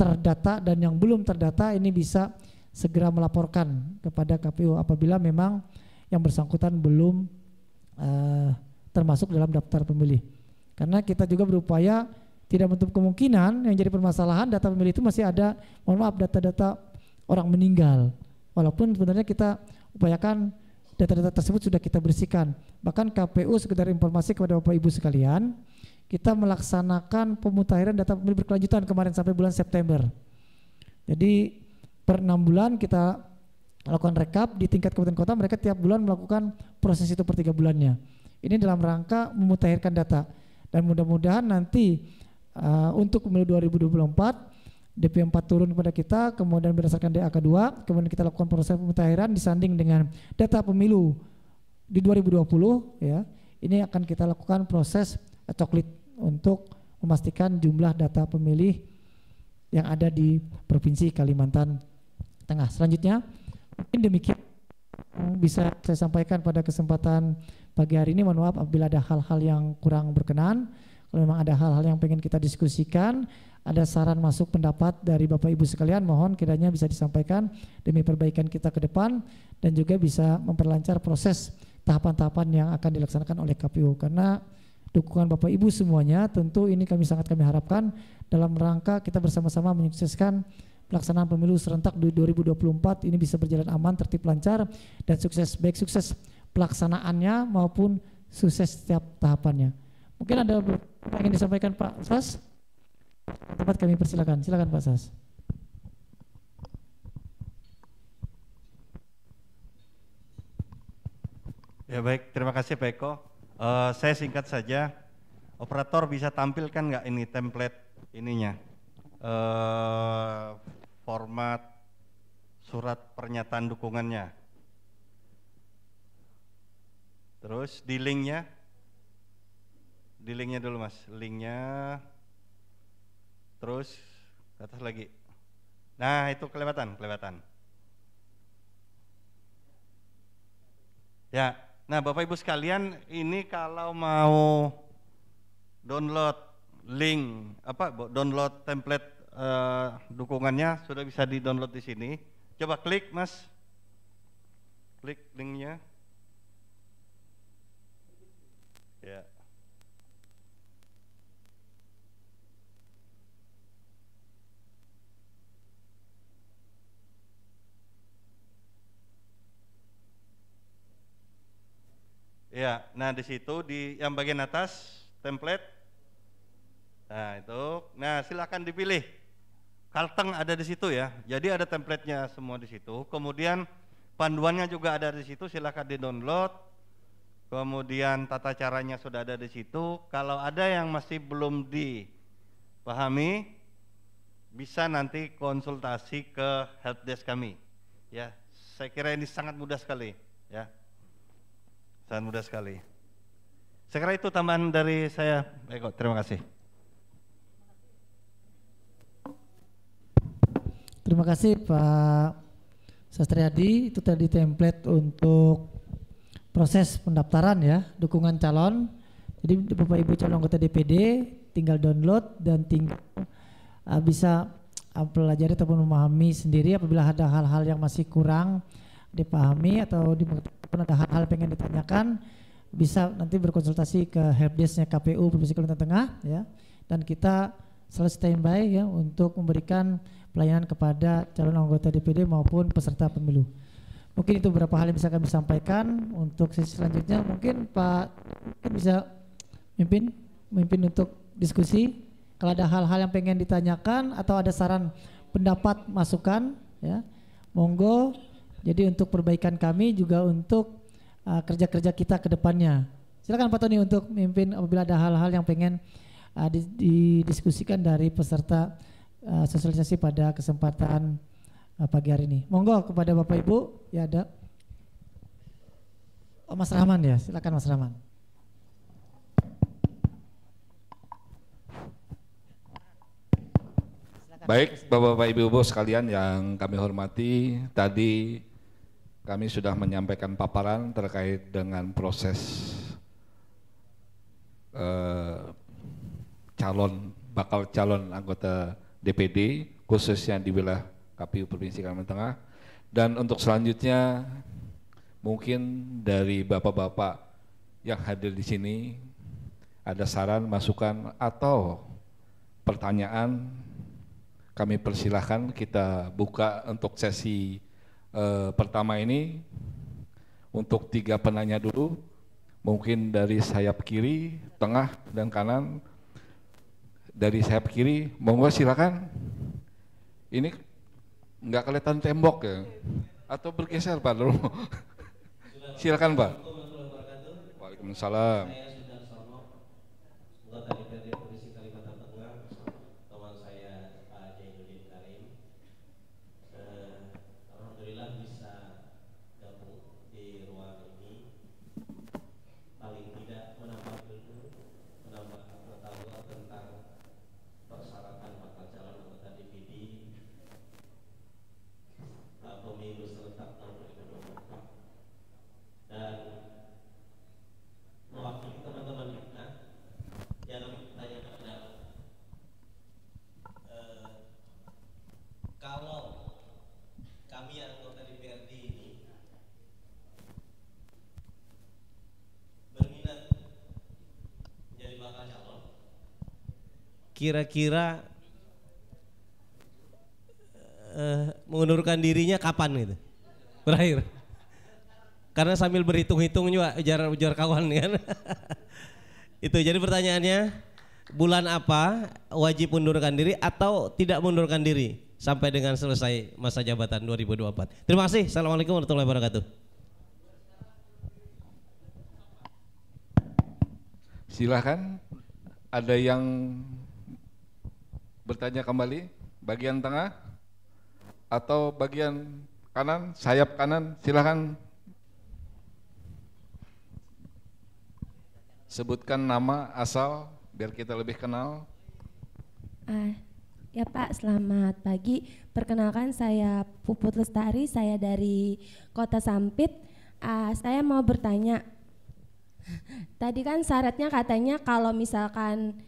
terdata dan yang belum terdata ini bisa segera melaporkan kepada KPU apabila memang yang bersangkutan belum termasuk dalam daftar pemilih. Karena kita juga berupaya tidak menutup kemungkinan yang jadi permasalahan data pemilih itu masih ada, mohon maaf, data-data orang meninggal. Walaupun sebenarnya kita upayakan data-data tersebut sudah kita bersihkan. Bahkan KPU sekedar informasi kepada Bapak Ibu sekalian, kita melaksanakan pemutahiran data pemilih berkelanjutan kemarin sampai bulan September. Jadi per 6 bulan kita lakukan rekap di tingkat kabupaten kota, mereka tiap bulan melakukan proses itu per 3 bulannya. Ini dalam rangka memutahirkan data, dan mudah-mudahan nanti untuk pemilu 2024 DP4 turun kepada kita, kemudian berdasarkan DAK 2, kemudian kita lakukan proses pemutahiran disanding dengan data pemilu di 2020 ya. Ini akan kita lakukan proses coklit untuk memastikan jumlah data pemilih yang ada di Provinsi Kalimantan Tengah. Selanjutnya mungkin demikian bisa saya sampaikan pada kesempatan pagi hari ini. Mohon maaf apabila ada hal-hal yang kurang berkenan. Kalau memang ada hal-hal yang pengen kita diskusikan, ada saran masuk pendapat dari Bapak Ibu sekalian, mohon kiranya bisa disampaikan demi perbaikan kita ke depan dan juga bisa memperlancar proses tahapan-tahapan yang akan dilaksanakan oleh KPU. Karena dukungan Bapak Ibu semuanya tentu ini sangat kami harapkan dalam rangka kita bersama-sama menyukseskan pelaksanaan pemilu serentak di 2024 ini bisa berjalan aman, tertib, lancar, dan sukses, baik sukses pelaksanaannya maupun sukses setiap tahapannya. Mungkin ada yang ingin disampaikan Pak Sas? Tempat kami persilakan. Silakan Pak Sas. Ya baik, terima kasih Pak Eko. Saya singkat saja, operator bisa tampilkan nggak ini template ininya, format surat pernyataan dukungannya, terus di linknya dulu Mas, linknya, terus ke atas lagi. Nah itu kelewatan. Ya. Nah Bapak Ibu sekalian, ini kalau mau download link download template dukungannya sudah bisa di download di sini. Coba klik Mas, klik linknya. Ya. Ya, nah di situ di yang bagian atas template. Nah itu, nah silakan dipilih. Kalteng ada di situ ya. Jadi ada templatenya semua di situ. Kemudian panduannya juga ada di situ. Silakan di-download. Kemudian tata caranya sudah ada di situ. Kalau ada yang masih belum dipahami, bisa nanti konsultasi ke helpdesk kami. Ya, saya kira ini sangat mudah sekali. Ya. Sangat mudah sekali. Saya kira itu tambahan dari saya. Baik, terima kasih. Terima kasih Pak Sastriadi. Itu tadi template untuk proses pendaftaran ya, dukungan calon. Jadi Bapak Ibu calon anggota DPD tinggal download dan tinggal bisa pelajari ataupun memahami sendiri apabila ada hal-hal yang masih kurang dipahami atau ada hal-hal pengen ditanyakan, bisa nanti berkonsultasi ke helpdesk-nya KPU Provinsi Kalimantan Tengah ya, dan kita selalu standby ya untuk memberikan pelayanan kepada calon anggota DPD maupun peserta pemilu. Mungkin itu beberapa hal yang bisa kami sampaikan. Untuk sesi selanjutnya mungkin Pak bisa memimpin untuk diskusi. Kalau ada hal-hal yang pengen ditanyakan atau ada saran pendapat masukan ya, monggo. Jadi untuk perbaikan kami juga untuk kerja-kerja kita ke depannya. Silakan Pak Tony untuk memimpin apabila ada hal-hal yang pengen didiskusikan dari peserta sosialisasi pada kesempatan pagi hari ini. Monggo kepada Bapak Ibu, ya ada. Oh, Mas Rahman ya, silakan Mas Rahman. Baik, Bapak-Bapak, Ibu-Ibu sekalian yang kami hormati, tadi kami sudah menyampaikan paparan terkait dengan proses bakal calon anggota DPD khususnya di wilayah KPU Provinsi Kalimantan Tengah. Dan untuk selanjutnya mungkin dari Bapak-Bapak yang hadir di sini ada saran, masukan atau pertanyaan, kami persilahkan kita buka untuk sesi pertama ini. Untuk 3 penanya dulu, mungkin dari sayap kiri, tengah, dan kanan. Dari sayap kiri, monggo silakan. Ini nggak kelihatan tembok ya, atau bergeser Pak dulu. Silakan Pak. Waalaikumsalam. Kira-kira mengundurkan dirinya kapan gitu berakhir, karena sambil berhitung-hitung juga ujar kawan kan. Itu jadi pertanyaannya, bulan apa wajib mundurkan diri atau tidak mundurkan diri sampai dengan selesai masa jabatan 2024. Terima kasih. Assalamualaikum warahmatullahi wabarakatuh. Silahkan, ada yang bertanya kembali, bagian tengah atau bagian kanan, sayap kanan, silakan. Sebutkan nama, asal, biar kita lebih kenal. Ya Pak, selamat pagi. Perkenalkan saya Puput Lestari, saya dari Kota Sampit. Saya mau bertanya, tadi kan syaratnya katanya kalau misalkan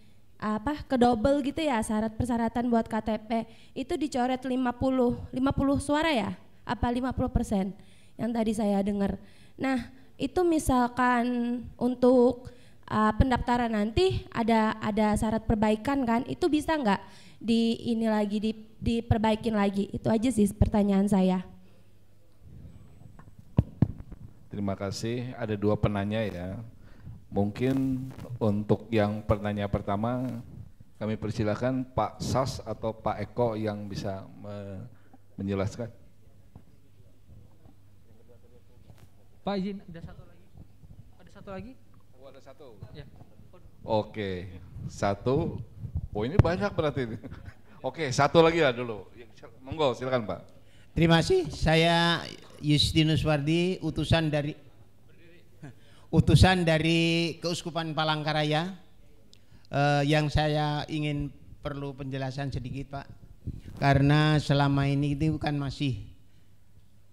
kedouble gitu ya, syarat persyaratan buat KTP itu dicoret 50 suara ya, apa 50% yang tadi saya dengar. Nah itu misalkan untuk pendaftaran nanti ada syarat perbaikan kan, itu bisa nggak diperbaikin lagi? Itu aja sih pertanyaan saya. Terima kasih. Ada 2 penanya ya. Mungkin untuk yang pertanyaan pertama kami persilakan Pak Sas atau Pak Eko yang bisa menjelaskan. Pak izin, ada satu lagi. Ada satu lagi? Oh, ada satu. Ya. Oke, 1. Oh ini banyak berarti. Oke, 1 lagi lah dulu. Monggo silakan Pak. Terima kasih. Saya Justinus Wardi, utusan dari Keuskupan Palangkaraya. Yang saya ingin perlu penjelasan sedikit Pak, karena selama ini itu kan masih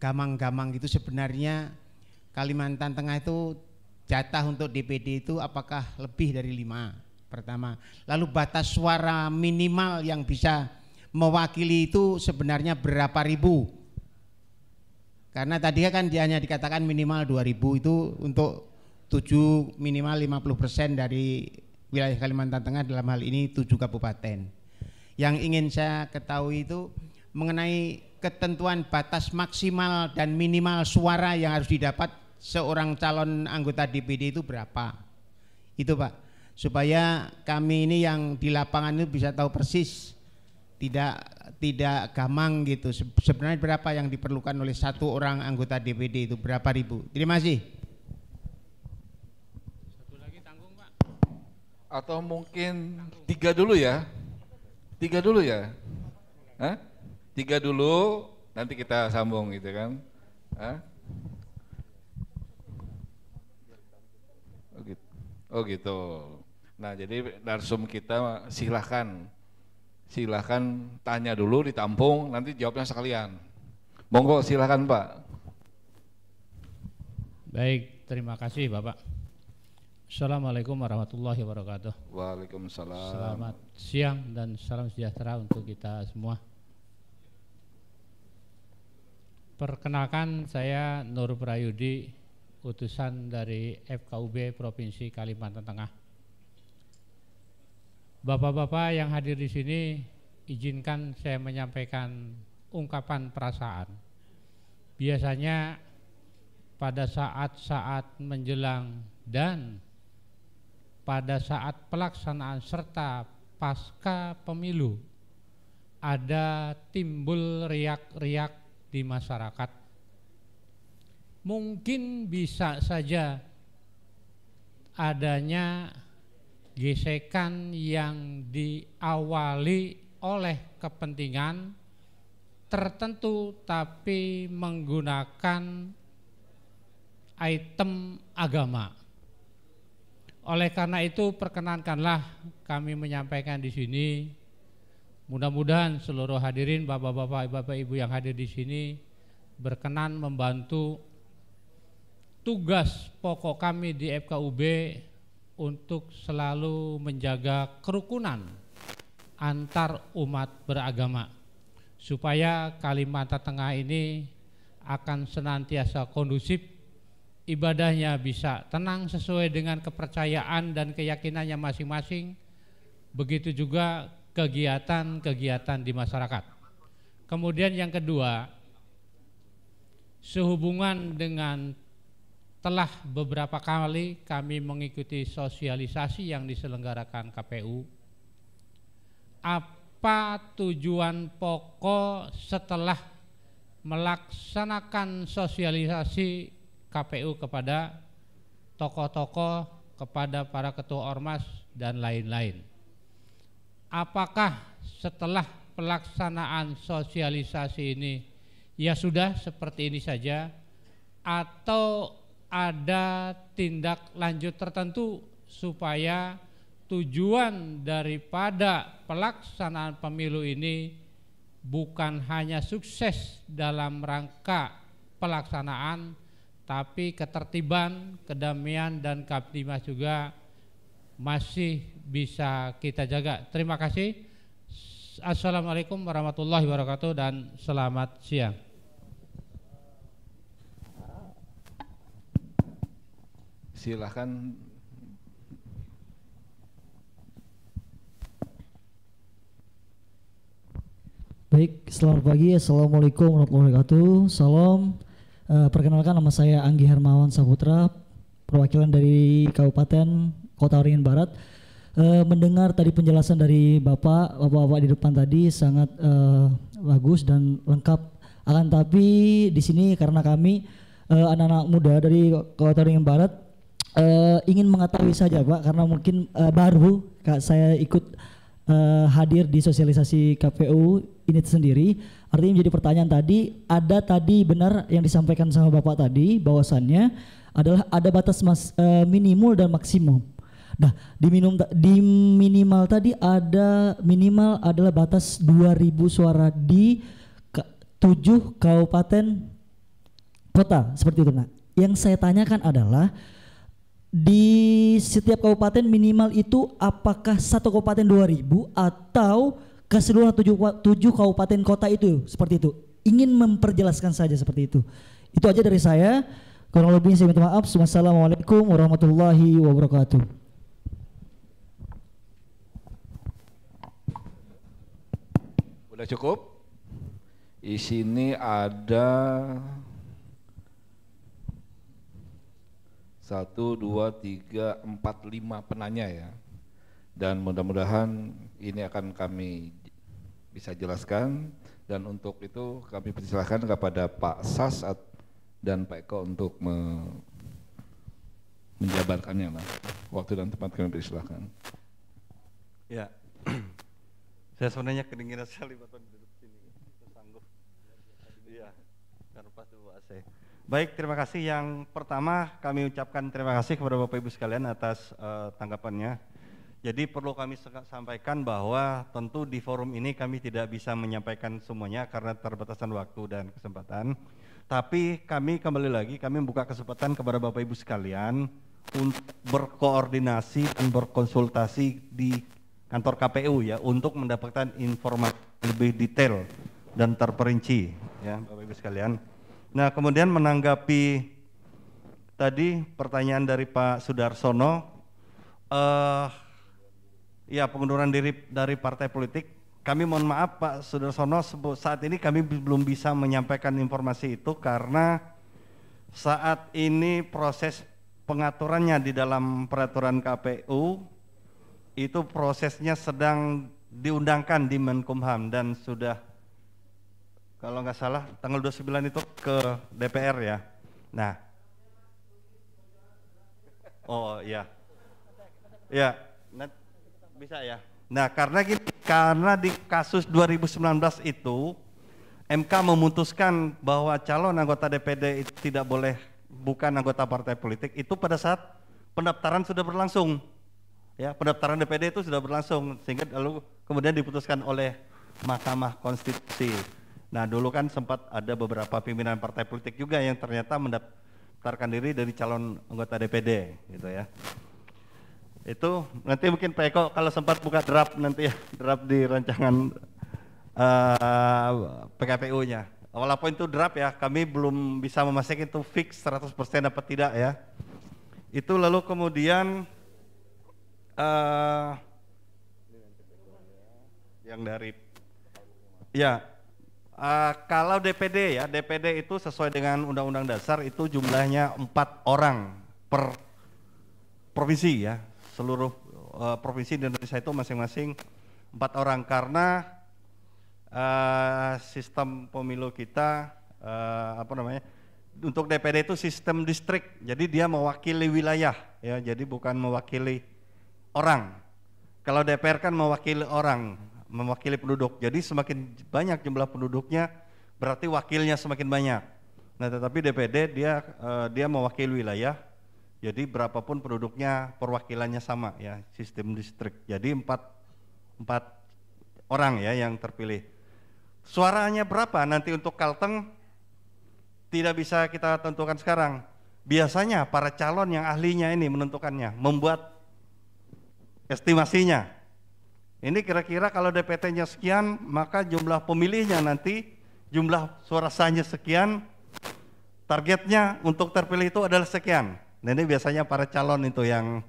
gamang-gamang gitu. Sebenarnya Kalimantan Tengah itu jatah untuk DPD itu apakah lebih dari 5? Pertama, lalu batas suara minimal yang bisa mewakili itu sebenarnya berapa ribu? Karena tadi kan hanya dikatakan minimal 2000 itu untuk 7 minimal 50% dari wilayah Kalimantan Tengah, dalam hal ini 7 kabupaten. Yang ingin saya ketahui itu mengenai ketentuan batas maksimal dan minimal suara yang harus didapat seorang calon anggota DPD itu berapa? Itu Pak, supaya kami ini yang di lapangan itu bisa tahu persis, tidak gamang gitu. Sebenarnya berapa yang diperlukan oleh satu orang anggota DPD itu, berapa ribu? Terima kasih. Satu lagi tanggung Pak. Atau mungkin 3 dulu ya. 3 dulu ya. Hah? 3 dulu, nanti kita sambung gitu kan. Hah? Oh gitu. Nah jadi narsum kita silahkan tanya dulu, ditampung, nanti jawabnya sekalian. Monggo silahkan Pak. Baik, terima kasih Bapak. Assalamualaikum warahmatullahi wabarakatuh. Waalaikumsalam. Selamat siang dan salam sejahtera untuk kita semua. Perkenalkan, saya Nur Prayudi, utusan dari FKUB Provinsi Kalimantan Tengah. Bapak-bapak yang hadir di sini, izinkan saya menyampaikan ungkapan perasaan. Biasanya pada saat-saat menjelang dan pada saat pelaksanaan serta pasca pemilu ada timbul riak-riak di masyarakat. Mungkin bisa saja adanya gesekan yang diawali oleh kepentingan tertentu tapi menggunakan item agama. Oleh karena itu perkenankanlah kami menyampaikan di sini, mudah-mudahan seluruh hadirin bapak-bapak, ibu-ibu yang hadir di sini berkenan membantu tugas pokok kami di FKUB untuk selalu menjaga kerukunan antar umat beragama supaya Kalimantan Tengah ini akan senantiasa kondusif, ibadahnya bisa tenang sesuai dengan kepercayaan dan keyakinannya masing-masing, begitu juga kegiatan-kegiatan di masyarakat. Kemudian yang kedua, sehubungan dengan telah beberapa kali kami mengikuti sosialisasi yang diselenggarakan KPU, apa tujuan pokok setelah melaksanakan sosialisasi KPU kepada tokoh-tokoh, kepada para ketua ormas dan lain-lain? Apakah setelah pelaksanaan sosialisasi ini ya sudah seperti ini saja, atau ada tindak lanjut tertentu supaya tujuan daripada pelaksanaan pemilu ini bukan hanya sukses dalam rangka pelaksanaan, tapi ketertiban, kedamaian dan kamtibmas juga masih bisa kita jaga. Terima kasih. Assalamualaikum warahmatullahi wabarakatuh dan selamat siang. Silahkan. Baik, selamat pagi. Assalamualaikum warahmatullahi wabarakatuh. Salam. Perkenalkan, nama saya Anggi Hermawan Saputra, perwakilan dari Kabupaten Kota Waringin Barat. Mendengar tadi penjelasan dari bapak-bapak di depan tadi sangat bagus dan lengkap. Akan tapi di sini karena kami anak-anak muda dari Kota Waringin Barat ingin mengetahui saja Pak, karena mungkin baru saya ikut hadir di sosialisasi KPU ini sendiri. Artinya menjadi pertanyaan tadi, ada tadi benar yang disampaikan sama Bapak tadi bahwasannya adalah ada batas minimal dan maksimum. Nah, di minimal tadi ada minimal adalah batas 2.000 suara di 7 kabupaten kota seperti itu. Nah, yang saya tanyakan adalah di setiap kabupaten minimal itu apakah satu kabupaten 2.000 atau keseluruhan 7 kabupaten kota itu seperti itu? Ingin memperjelaskan saja seperti itu. Itu aja dari saya. Kurang lebihnya saya minta maaf. Wassalamualaikum warahmatullahi wabarakatuh. Udah cukup? Di sini ada 1, 2, 3, 4, 5 penanya ya. Dan mudah-mudahan ini akan kami bisa jelaskan, dan untuk itu kami persilahkan kepada Pak Sas dan Pak Eko untuk menjabarkannya lah. Waktu dan tempat kami persilahkan. Ya, saya sebenarnya kedengiran sekali Bapak duduk sini. Baik, terima kasih. Yang pertama kami ucapkan terima kasih kepada Bapak Ibu sekalian atas tanggapannya. Jadi perlu kami sampaikan bahwa tentu di forum ini kami tidak bisa menyampaikan semuanya karena terbatasan waktu dan kesempatan. Tapi kami kembali lagi, kami membuka kesempatan kepada Bapak Ibu sekalian untuk berkoordinasi dan berkonsultasi di kantor KPU ya untuk mendapatkan informasi lebih detail dan terperinci ya Bapak Ibu sekalian. Nah, kemudian menanggapi tadi pertanyaan dari Pak Sudarsono, ya pengunduran diri dari partai politik. Kami mohon maaf Pak Sudarsono, saat ini kami belum bisa menyampaikan informasi itu karena saat ini proses pengaturannya di dalam peraturan KPU itu prosesnya sedang diundangkan di Menkumham dan sudah kalau nggak salah tanggal 29 itu ke DPR ya. Nah, oh iya, ya, bisa ya. Nah karena di kasus 2019 itu MK memutuskan bahwa calon anggota DPD itu tidak boleh bukan anggota partai politik itu pada saat pendaftaran sudah berlangsung. Ya, pendaftaran DPD itu sudah berlangsung sehingga lalu kemudian diputuskan oleh Mahkamah Konstitusi. Nah, dulu kan sempat ada beberapa pimpinan partai politik juga yang ternyata mendaftarkan diri dari calon anggota DPD gitu ya. Itu nanti mungkin Pak Eko kalau sempat buka draft nanti ya, draft di rancangan PKPU-nya. Walaupun itu draft ya, kami belum bisa memastikan itu fix 100% dapat tidak ya. Itu lalu kemudian yang dari ya kalau DPD ya, DPD itu sesuai dengan Undang-Undang Dasar itu jumlahnya 4 orang per provinsi ya. Seluruh provinsi di Indonesia itu masing-masing 4 orang karena sistem pemilu kita untuk DPD itu sistem distrik, jadi dia mewakili wilayah ya, jadi bukan mewakili orang. Kalau DPR kan mewakili orang, mewakili penduduk, jadi semakin banyak jumlah penduduknya berarti wakilnya semakin banyak. Nah tetapi DPD dia mewakili wilayah. Jadi berapapun penduduknya perwakilannya sama ya, sistem distrik. Jadi 4 orang ya yang terpilih. Suaranya berapa nanti untuk Kalteng tidak bisa kita tentukan sekarang. Biasanya para calon yang ahlinya ini menentukannya, membuat estimasinya. Ini kira-kira kalau DPT-nya sekian, maka jumlah pemilihnya nanti, jumlah suara sahnya sekian, targetnya untuk terpilih itu adalah sekian. Nah ini biasanya para calon itu yang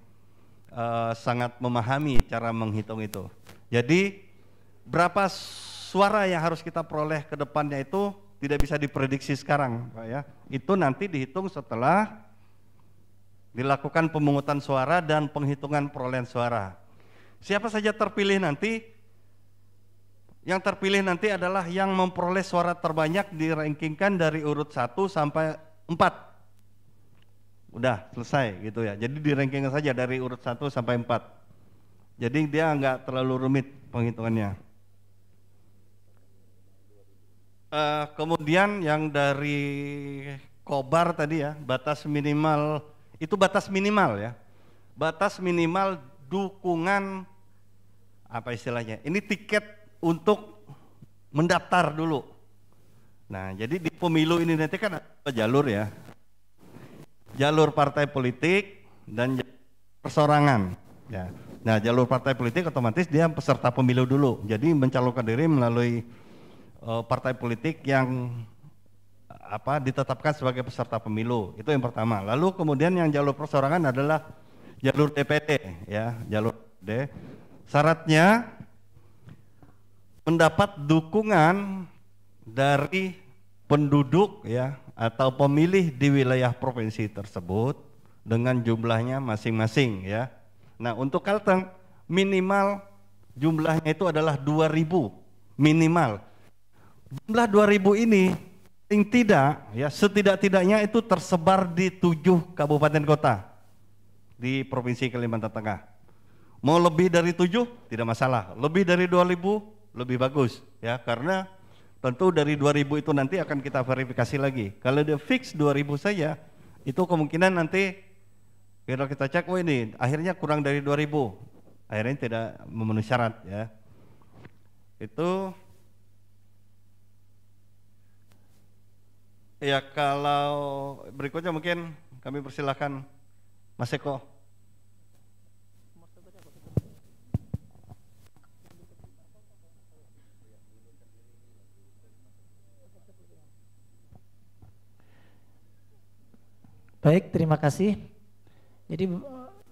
sangat memahami cara menghitung itu. Jadi berapa suara yang harus kita peroleh ke depannya itu tidak bisa diprediksi sekarang Pak ya. Itu nanti dihitung setelah dilakukan pemungutan suara dan penghitungan perolehan suara. Siapa saja terpilih nanti, yang terpilih nanti adalah yang memperoleh suara terbanyak dirankingkan dari urut 1 sampai 4. Udah selesai gitu ya. Jadi di ranking saja dari urut 1 sampai 4. Jadi dia nggak terlalu rumit penghitungannya. Kemudian yang dari Kobar tadi ya, batas minimal itu batas minimal ya. Batas minimal dukungan apa istilahnya? Ini tiket untuk mendaftar dulu. Nah, jadi di pemilu ini nanti kan ada jalur ya. Jalur partai politik dan persorangan ya. Nah, jalur partai politik otomatis dia peserta pemilu dulu. Jadi mencalonkan diri melalui partai politik yang ditetapkan sebagai peserta pemilu. Itu yang pertama. Lalu kemudian yang jalur persorangan adalah jalur DPD ya, jalur DPD. Syaratnya mendapat dukungan dari penduduk ya atau pemilih di wilayah provinsi tersebut dengan jumlahnya masing-masing ya. Nah, untuk Kalteng minimal jumlahnya itu adalah 2.000 minimal. Jumlah 2.000 ini paling tidak ya setidak-tidaknya itu tersebar di 7 kabupaten kota di Provinsi Kalimantan Tengah. Mau lebih dari 7 tidak masalah, lebih dari 2.000 lebih bagus ya, karena Tentu dari 2000 itu nanti akan kita verifikasi lagi. Kalau dia fix 2000 saja, itu kemungkinan nanti kalau kita cek, oh ini akhirnya kurang dari 2000, akhirnya tidak memenuhi syarat ya. Itu ya. Kalau berikutnya mungkin kami persilahkan Mas Eko. Baik, terima kasih. Jadi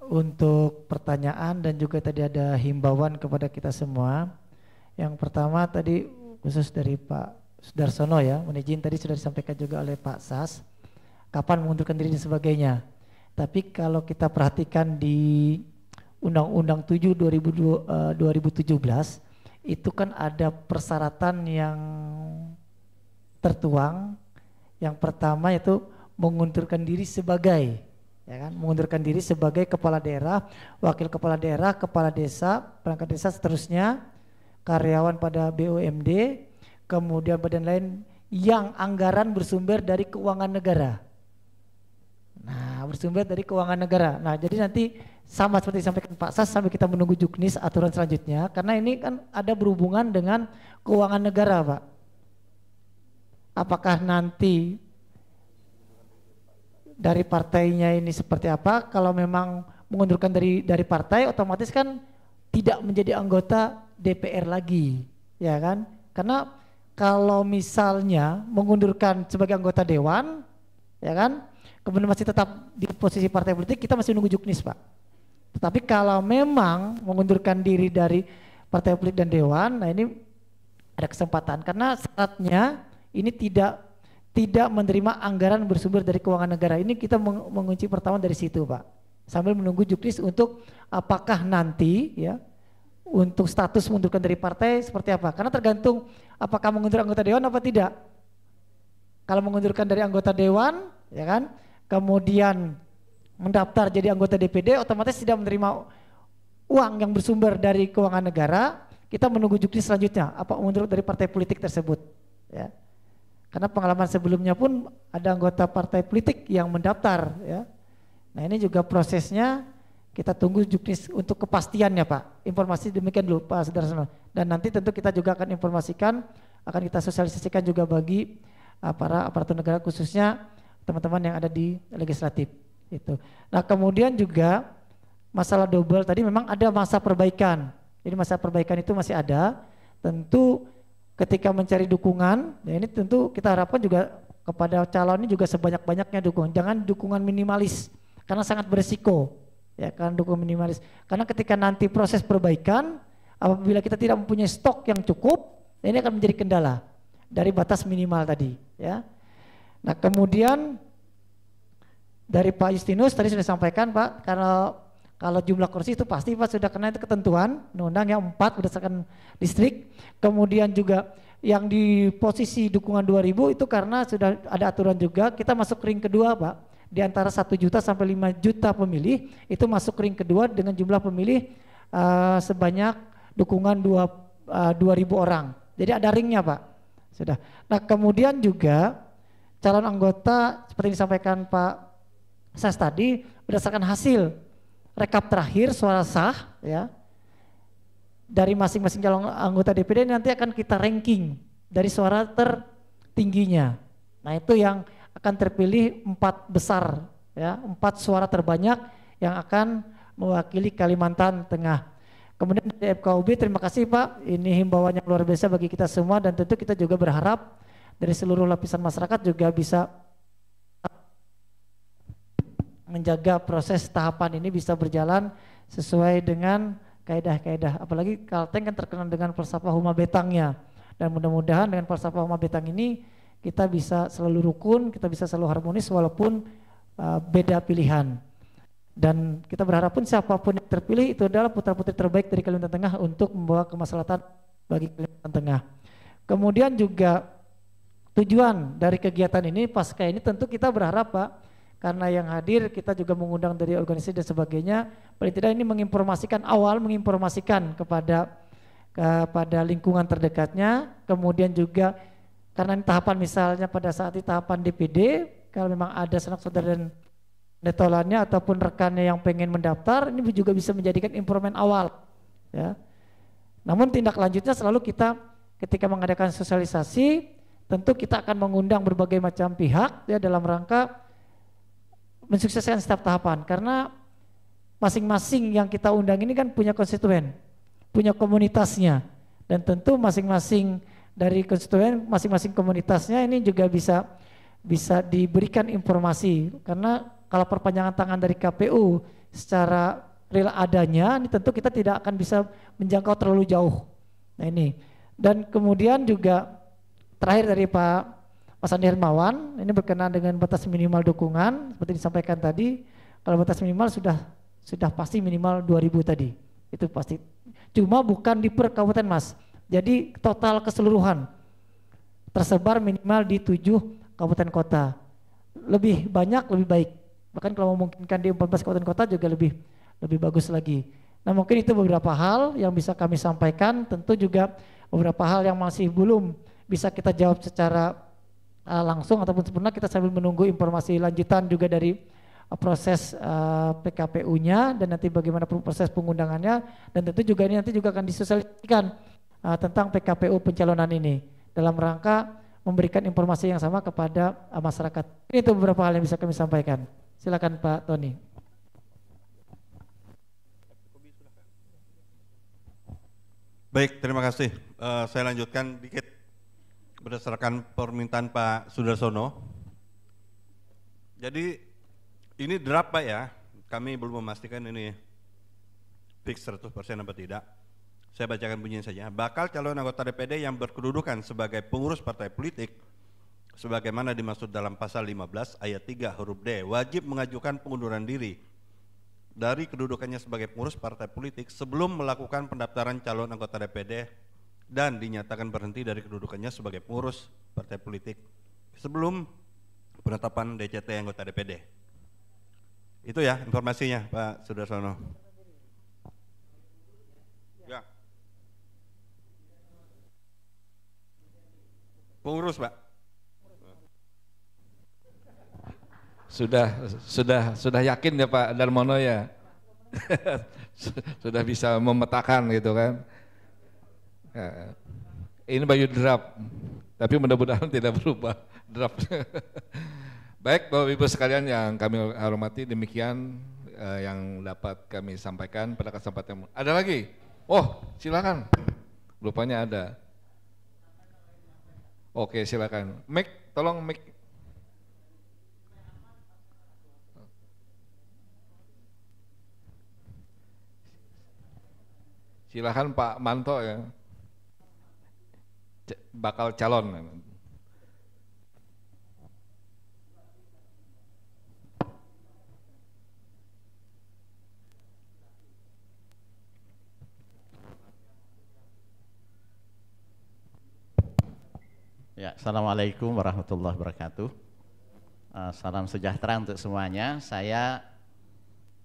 untuk pertanyaan dan juga tadi ada himbauan kepada kita semua. Yang pertama tadi khusus dari Pak Sudarsono ya, mohon izin tadi sudah disampaikan juga oleh Pak Sas, kapan mengundurkan diri dan sebagainya. Tapi kalau kita perhatikan di Undang-Undang 7 2017 itu kan ada persyaratan yang tertuang. Yang pertama itu mengundurkan diri sebagai, ya kan, mengundurkan diri sebagai kepala daerah, wakil kepala daerah, kepala desa, perangkat desa, seterusnya, karyawan pada BUMD, kemudian badan lain yang anggaran bersumber dari keuangan negara. Nah, bersumber dari keuangan negara. Nah, jadi nanti sama seperti disampaikan Pak Sas, sampai kita menunggu juknis aturan selanjutnya, karena ini kan ada berhubungan dengan keuangan negara, Pak. Apakah nanti dari partainya ini seperti apa? Kalau memang mengundurkan dari partai, otomatis kan tidak menjadi anggota DPR lagi, ya kan? Karena kalau misalnya mengundurkan sebagai anggota dewan, ya kan, kemudian masih tetap di posisi partai politik, kita masih nunggu juknis, Pak. Tetapi kalau memang mengundurkan diri dari partai politik dan dewan, nah ini ada kesempatan karena syaratnya ini tidak menerima anggaran bersumber dari keuangan negara. Ini kita mengunci pertama dari situ, Pak. Sambil menunggu juknis untuk apakah nanti ya untuk status mengundurkan dari partai seperti apa. Karena tergantung apakah mengundur anggota dewan apa tidak. Kalau mengundurkan dari anggota dewan, ya kan, kemudian mendaftar jadi anggota DPD, otomatis tidak menerima uang yang bersumber dari keuangan negara. Kita menunggu juknis selanjutnya, apa mengundur dari partai politik tersebut, ya. Karena pengalaman sebelumnya pun ada anggota partai politik yang mendaftar, ya. Nah ini juga prosesnya kita tunggu juknis untuk kepastiannya, Pak. Informasi demikian dulu, Pak Sudarsono. Dan nanti tentu kita juga akan informasikan, akan kita sosialisasikan juga bagi para aparatur negara, khususnya teman-teman yang ada di legislatif. Itu. Nah kemudian juga masalah double tadi memang ada masa perbaikan. Jadi masa perbaikan itu masih ada. Tentu ketika mencari dukungan, ya ini tentu kita harapkan juga kepada calon ini juga sebanyak-banyaknya dukungan. Jangan dukungan minimalis, karena sangat berisiko. Ya kan, dukungan minimalis. Karena ketika nanti proses perbaikan, apabila kita tidak mempunyai stok yang cukup, ini akan menjadi kendala dari batas minimal tadi. Ya. Nah kemudian dari Pak Justinus tadi sudah sampaikan, Pak, kalau jumlah kursi itu pasti Pak sudah kena itu ketentuan undang-undang yang 4 berdasarkan distrik. Kemudian juga yang di posisi dukungan 2000 itu karena sudah ada aturan juga, kita masuk ring kedua, Pak. Di antara 1 juta sampai 5 juta pemilih itu masuk ring kedua dengan jumlah pemilih sebanyak dukungan 2000 orang. Jadi ada ringnya, Pak. Sudah. Nah kemudian juga calon anggota seperti disampaikan Pak Sas tadi, berdasarkan hasil rekap terakhir suara sah ya dari masing-masing calon anggota DPD nanti akan kita ranking dari suara tertingginya. Nah itu yang akan terpilih 4 besar ya, 4 suara terbanyak yang akan mewakili Kalimantan Tengah. Kemudian dari FKUB, terima kasih Pak, ini himbauannya luar biasa bagi kita semua dan tentu kita juga berharap dari seluruh lapisan masyarakat juga bisa menjaga proses tahapan ini bisa berjalan sesuai dengan kaedah-kaedah. Apalagi Kalteng kan terkenal dengan falsafah Huma Betangnya. Dan mudah-mudahan dengan falsafah Huma Betang ini kita bisa selalu rukun, kita bisa selalu harmonis walaupun beda pilihan. Dan kita berharap pun siapapun yang terpilih itu adalah putra-putri terbaik dari Kalimantan Tengah untuk membawa kemaslahatan bagi Kalimantan Tengah. Kemudian juga tujuan dari kegiatan ini pasca ini tentu kita berharap Pak, karena yang hadir kita juga mengundang dari organisasi dan sebagainya, paling tidak ini menginformasikan kepada lingkungan terdekatnya, kemudian juga karena ini tahapan misalnya pada saat di tahapan DPD, kalau memang ada sanak saudara dan netolannya ataupun rekannya yang pengen mendaftar, ini juga bisa menjadikan informan awal. Ya. Namun tindak lanjutnya selalu kita ketika mengadakan sosialisasi, tentu kita akan mengundang berbagai macam pihak ya dalam rangka mensukseskan setiap tahapan, karena masing-masing yang kita undang ini kan punya konstituen, punya komunitasnya, dan tentu masing-masing dari konstituen, masing-masing komunitasnya ini juga bisa diberikan informasi, karena kalau perpanjangan tangan dari KPU secara real adanya, ini tentu kita tidak akan bisa menjangkau terlalu jauh. Nah ini, dan kemudian juga terakhir dari Pak Andi Hermawan, ini berkenaan dengan batas minimal dukungan, seperti disampaikan tadi, kalau batas minimal sudah pasti minimal 2.000 tadi, itu pasti. Cuma bukan di per kabupaten Mas, jadi total keseluruhan tersebar minimal di 7 kabupaten kota. Lebih banyak lebih baik. Bahkan kalau memungkinkan di 14 kabupaten kota juga lebih bagus lagi. Nah mungkin itu beberapa hal yang bisa kami sampaikan. Tentu juga beberapa hal yang masih belum bisa kita jawab secara langsung ataupun sempurna, kita sambil menunggu informasi lanjutan juga dari proses PKPU-nya dan nanti bagaimana proses pengundangannya, dan tentu juga ini nanti juga akan disosialisasikan tentang PKPU pencalonan ini dalam rangka memberikan informasi yang sama kepada masyarakat. Ini itu beberapa hal yang bisa kami sampaikan. Silakan Pak Tony. Baik, terima kasih. Saya lanjutkan dikit berdasarkan permintaan Pak Sudarsono. Jadi ini draft Pak ya, kami belum memastikan ini fix 100% apa tidak. Saya bacakan bunyinya saja. Bakal calon anggota DPD yang berkedudukan sebagai pengurus partai politik sebagaimana dimaksud dalam pasal 15 ayat 3 huruf D wajib mengajukan pengunduran diri dari kedudukannya sebagai pengurus partai politik sebelum melakukan pendaftaran calon anggota DPD dan dinyatakan berhenti dari kedudukannya sebagai pengurus partai politik sebelum penetapan DCT anggota DPD. Itu ya informasinya Pak Sudarsono. Ya. Pengurus Pak. Sudah yakin ya Pak Darmono ya. Sudah bisa memetakan gitu kan. Ya. Ini baju draft, tapi mudah-mudahan tidak berubah draft. Baik Bapak Ibu sekalian yang kami hormati, demikian yang dapat kami sampaikan pada kesempatan. Ada lagi? Oh silakan, rupanya ada. Oke silakan, mic, tolong mic. Silakan Pak Manto ya, bakal calon. Ya, Assalamualaikum warahmatullahi wabarakatuh. Salam sejahtera untuk semuanya. Saya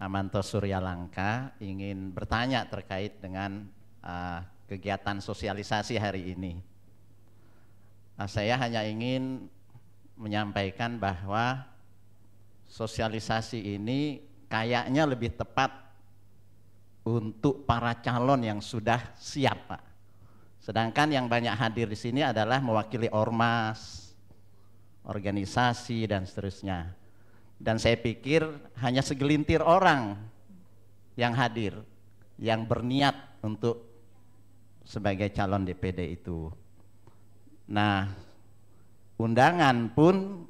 Amanto Suryalangka ingin bertanya terkait dengan kegiatan sosialisasi hari ini. Saya hanya ingin menyampaikan bahwa sosialisasi ini kayaknya lebih tepat untuk para calon yang sudah siap, Pak. Sedangkan yang banyak hadir di sini adalah mewakili ormas, organisasi dan seterusnya. Dan saya pikir hanya segelintir orang yang hadir, yang berniat untuk sebagai calon DPD itu. Nah, undangan pun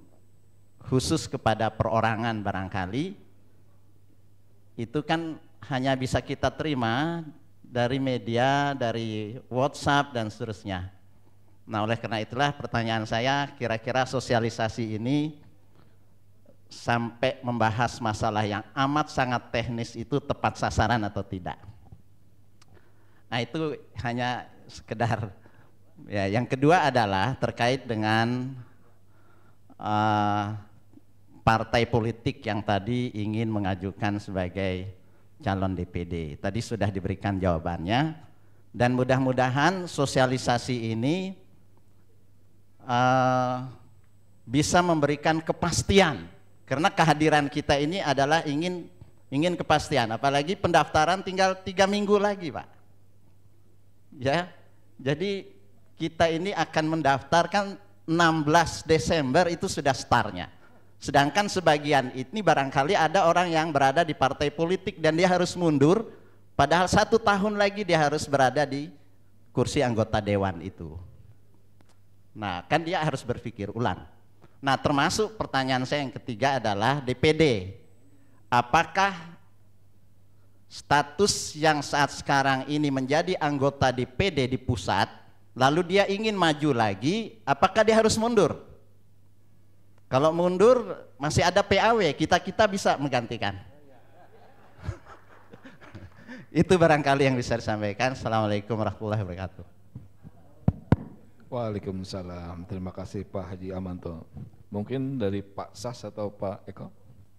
khusus kepada perorangan barangkali, itu kan hanya bisa kita terima dari media, dari WhatsApp dan seterusnya. Nah, oleh karena itulah pertanyaan saya, kira-kira sosialisasi ini sampai membahas masalah yang amat sangat teknis itu tepat sasaran atau tidak? Nah, itu hanya sekedar ya. Yang kedua adalah terkait dengan partai politik yang tadi ingin mengajukan sebagai calon DPD. Tadi sudah diberikan jawabannya, dan mudah-mudahan sosialisasi ini bisa memberikan kepastian, karena kehadiran kita ini adalah ingin kepastian, apalagi pendaftaran tinggal 3 minggu lagi, Pak. Ya, jadi kita ini akan mendaftarkan 16 Desember itu sudah startnya. Sedangkan sebagian ini barangkali ada orang yang berada di partai politik dan dia harus mundur, padahal 1 tahun lagi dia harus berada di kursi anggota dewan itu. Nah, kan dia harus berpikir ulang. Nah, termasuk pertanyaan saya yang ketiga adalah DPD. Apakah status yang saat sekarang ini menjadi anggota DPD di pusat, lalu dia ingin maju lagi, apakah dia harus mundur? Kalau mundur masih ada PAW, kita bisa menggantikan. Itu barangkali yang bisa disampaikan. Assalamualaikum warahmatullahi wabarakatuh. Waalaikumsalam. Terima kasih Pak Haji Amanto. Mungkin dari Pak Sas atau Pak Eko?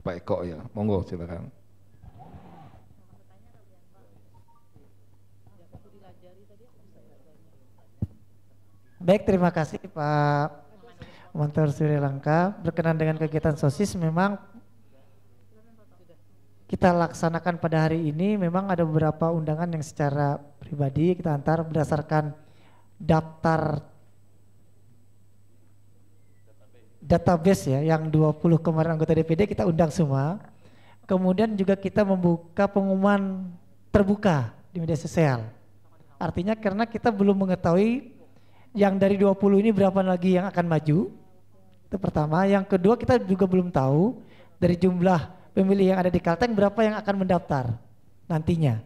Pak Eko ya, monggo silakan. Baik, terima kasih Pak Montor Sri Lanka. Berkenan dengan kegiatan SOSIS, memang kita laksanakan pada hari ini. Memang ada beberapa undangan yang secara pribadi kita antar berdasarkan daftar database ya, yang 20 kemarin anggota DPD kita undang semua. Kemudian juga kita membuka pengumuman terbuka di media sosial. Artinya karena kita belum mengetahui yang dari 20 ini berapa lagi yang akan maju. Itu pertama. Yang kedua, kita juga belum tahu dari jumlah pemilih yang ada di Kalteng berapa yang akan mendaftar nantinya.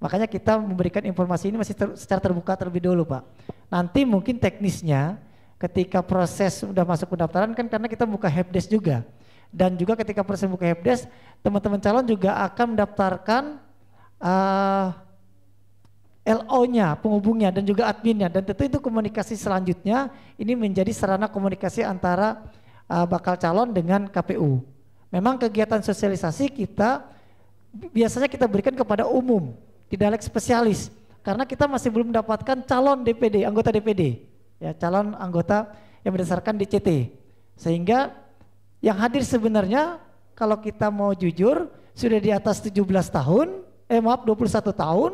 Makanya kita memberikan informasi ini masih secara terbuka terlebih dahulu, Pak. Nanti mungkin teknisnya ketika proses sudah masuk pendaftaran, kan karena kita buka helpdesk juga. Dan juga ketika proses buka helpdesk, teman-teman calon juga akan mendaftarkan LO-nya, penghubungnya, dan juga adminnya. Dan tentu itu komunikasi selanjutnya ini menjadi sarana komunikasi antara bakal calon dengan KPU. Memang kegiatan sosialisasi kita biasanya kita berikan kepada umum, tidak spesialis, karena kita masih belum mendapatkan calon DPD, anggota DPD, ya, calon anggota yang berdasarkan DCT. Sehingga yang hadir sebenarnya kalau kita mau jujur sudah di atas 17 tahun, 21 tahun,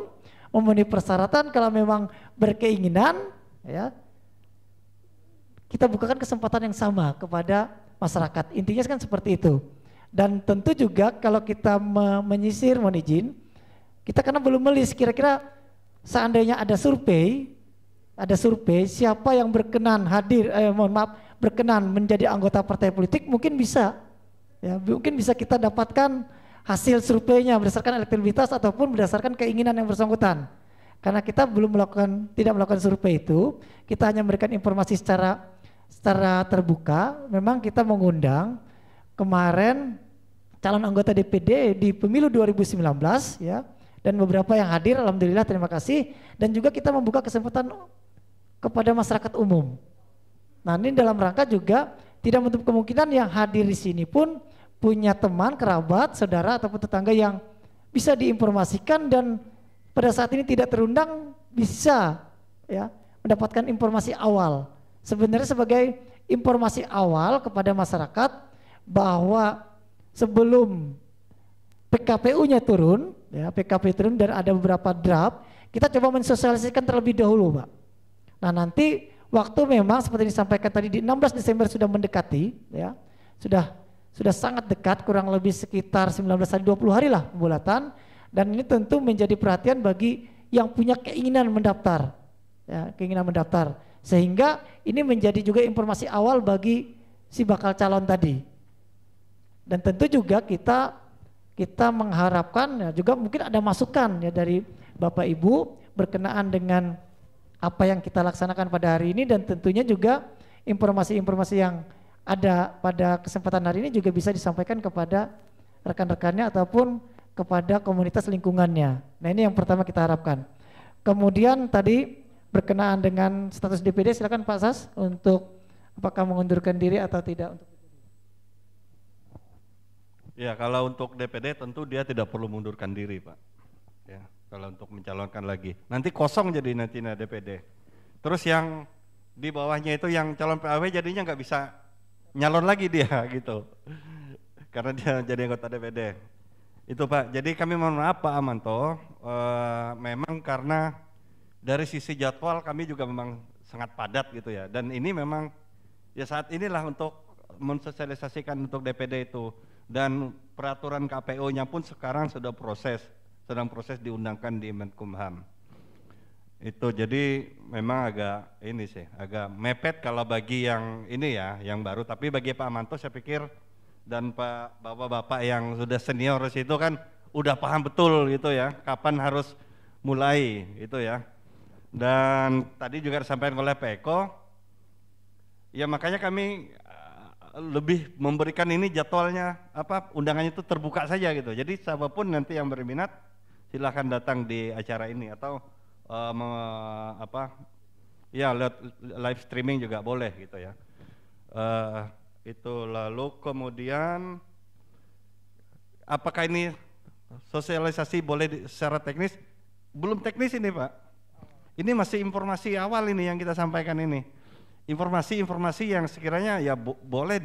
memenuhi persyaratan. Kalau memang berkeinginan, ya, kita bukakan kesempatan yang sama kepada masyarakat. Intinya kan seperti itu. Dan tentu juga kalau kita menyisir, mohon izin, kita karena belum melis, kira-kira seandainya ada survei siapa yang berkenan hadir, berkenan menjadi anggota partai politik, mungkin bisa, ya, mungkin bisa kita dapatkan hasil surveinya berdasarkan elektabilitas ataupun berdasarkan keinginan yang bersangkutan. Karena kita tidak melakukan survei itu, kita hanya memberikan informasi secara terbuka. Memang kita mengundang kemarin calon anggota DPD di pemilu 2019, ya, dan beberapa yang hadir, alhamdulillah, terima kasih. Dan juga kita membuka kesempatan kepada masyarakat umum. Nah, ini dalam rangka juga tidak menutup kemungkinan yang hadir di sini pun punya teman, kerabat, saudara ataupun tetangga yang bisa diinformasikan dan pada saat ini tidak terundang bisa, ya, mendapatkan informasi awal. Sebenarnya sebagai informasi awal kepada masyarakat bahwa sebelum PKPU-nya turun, ya, PKPU turun dan ada beberapa draft, kita coba mensosialisasikan terlebih dahulu, Pak. Nah, nanti waktu memang seperti disampaikan tadi di 16 Desember sudah mendekati, ya, sudah sangat dekat, kurang lebih sekitar 19 hari, 20 hari lah pembulatan. Dan ini tentu menjadi perhatian bagi yang punya keinginan mendaftar, ya, keinginan mendaftar. Sehingga ini menjadi juga informasi awal bagi si bakal calon tadi. Dan tentu juga kita mengharapkan, ya, juga mungkin ada masukan, ya, dari Bapak Ibu berkenaan dengan apa yang kita laksanakan pada hari ini, dan tentunya juga informasi-informasi yang ada pada kesempatan hari ini juga bisa disampaikan kepada rekan-rekannya ataupun kepada komunitas lingkungannya. Nah, ini yang pertama kita harapkan. Kemudian tadi berkenaan dengan status DPD, silakan Pak Sas untuk apakah mengundurkan diri atau tidak untuk DPD. Ya, kalau untuk DPD tentu dia tidak perlu mundurkan diri, Pak. Ya, kalau untuk mencalonkan lagi. Nanti kosong jadi nantinya DPD. Terus yang di bawahnya itu yang calon PAW jadinya nggak bisa nyalon lagi dia gitu, karena dia jadi anggota DPD. Itu Pak, jadi kami mohon maaf Pak Amanto, memang karena dari sisi jadwal kami juga memang sangat padat gitu ya, dan ini memang ya saat inilah untuk mensosialisasikan untuk DPD itu, dan peraturan KPU-nya pun sekarang sedang proses diundangkan di Menkumham. Itu jadi memang agak ini sih, agak mepet kalau bagi yang ini ya, yang baru, tapi bagi Pak Amanto saya pikir dan Pak bapak-bapak yang sudah senior di situ kan udah paham betul gitu ya, kapan harus mulai gitu ya. Dan tadi juga disampaikan oleh Pak Eko, ya makanya kami lebih memberikan ini jadwalnya apa undangannya itu terbuka saja gitu. Jadi siapapun nanti yang berminat silahkan datang di acara ini atau ya live streaming juga boleh gitu ya. Itu lalu kemudian apakah ini sosialisasi boleh secara teknis? Belum teknis ini Pak. Ini masih informasi awal ini yang kita sampaikan ini. Informasi-informasi yang sekiranya ya boleh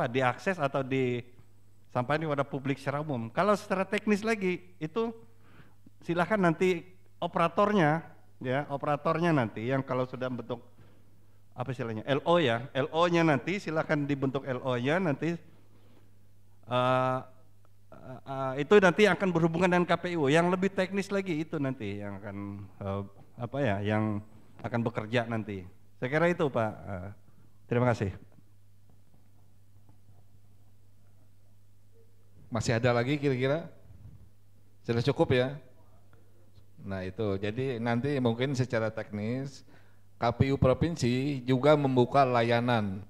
diakses atau disampaikan kepada publik secara umum. Kalau secara teknis lagi itu silahkan nanti operatornya nanti yang kalau sudah bentuk apa istilahnya LO ya, LO-nya nanti silakan dibentuk LO-nya nanti itu nanti akan berhubungan dengan KPU. Yang lebih teknis lagi itu nanti yang akan yang akan bekerja nanti. Saya kira itu Pak. Terima kasih. Masih ada lagi kira-kira? Sudah cukup ya? Nah itu, jadi nanti mungkin secara teknis KPU Provinsi juga membuka layanan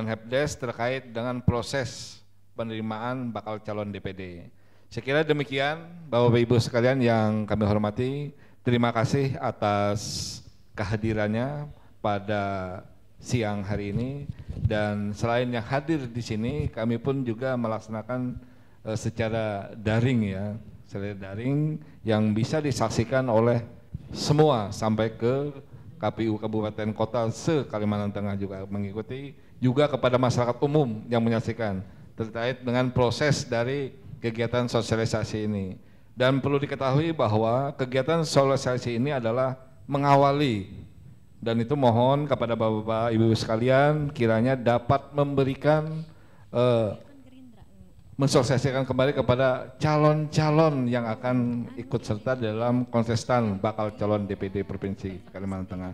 helpdesk terkait dengan proses penerimaan bakal calon DPD. Saya kira demikian Bapak Ibu sekalian yang kami hormati, terima kasih atas kehadirannya pada siang hari ini, dan selain yang hadir di sini kami pun juga melaksanakan secara daring ya, secara daring yang bisa disaksikan oleh semua sampai ke KPU Kabupaten Kota se-Kalimantan Tengah juga mengikuti, juga kepada masyarakat umum yang menyaksikan terkait dengan proses dari kegiatan sosialisasi ini. Dan perlu diketahui bahwa kegiatan sosialisasi ini adalah mengawali, dan itu mohon kepada Bapak Ibu sekalian kiranya dapat memberikan mensosialisasikan kembali kepada calon-calon yang akan ikut serta dalam kontestan bakal calon DPD Provinsi Kalimantan Tengah.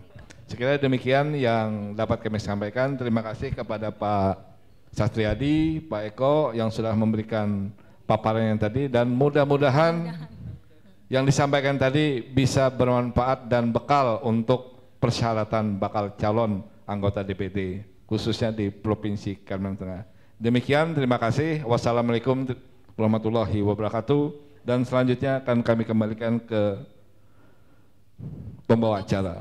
Sekiranya demikian yang dapat kami sampaikan. Terima kasih kepada Pak Sastriadi, Pak Eko yang sudah memberikan paparan yang tadi, dan mudah-mudahan yang disampaikan tadi bisa bermanfaat dan bekal untuk persyaratan bakal calon anggota DPD khususnya di Provinsi Kalimantan Tengah. Demikian, terima kasih. Wassalamualaikum warahmatullahi wabarakatuh. Dan selanjutnya akan kami kembalikan ke pembawa acara.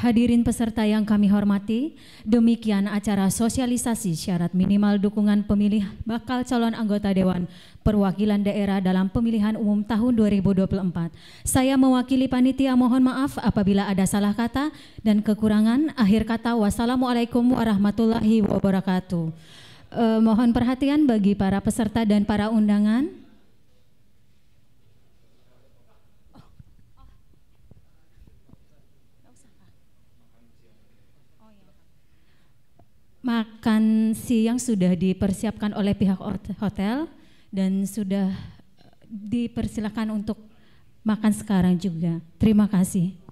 Hadirin peserta yang kami hormati, demikian acara sosialisasi syarat minimal dukungan pemilih bakal calon anggota Dewan Perwakilan Daerah dalam Pemilihan Umum tahun 2024. Saya mewakili panitia mohon maaf apabila ada salah kata dan kekurangan. Akhir kata, wassalamualaikum warahmatullahi wabarakatuh. Mohon perhatian bagi para peserta dan para undangan. Makan siang sudah dipersiapkan oleh pihak hotel dan sudah dipersilakan untuk makan sekarang juga. Terima kasih.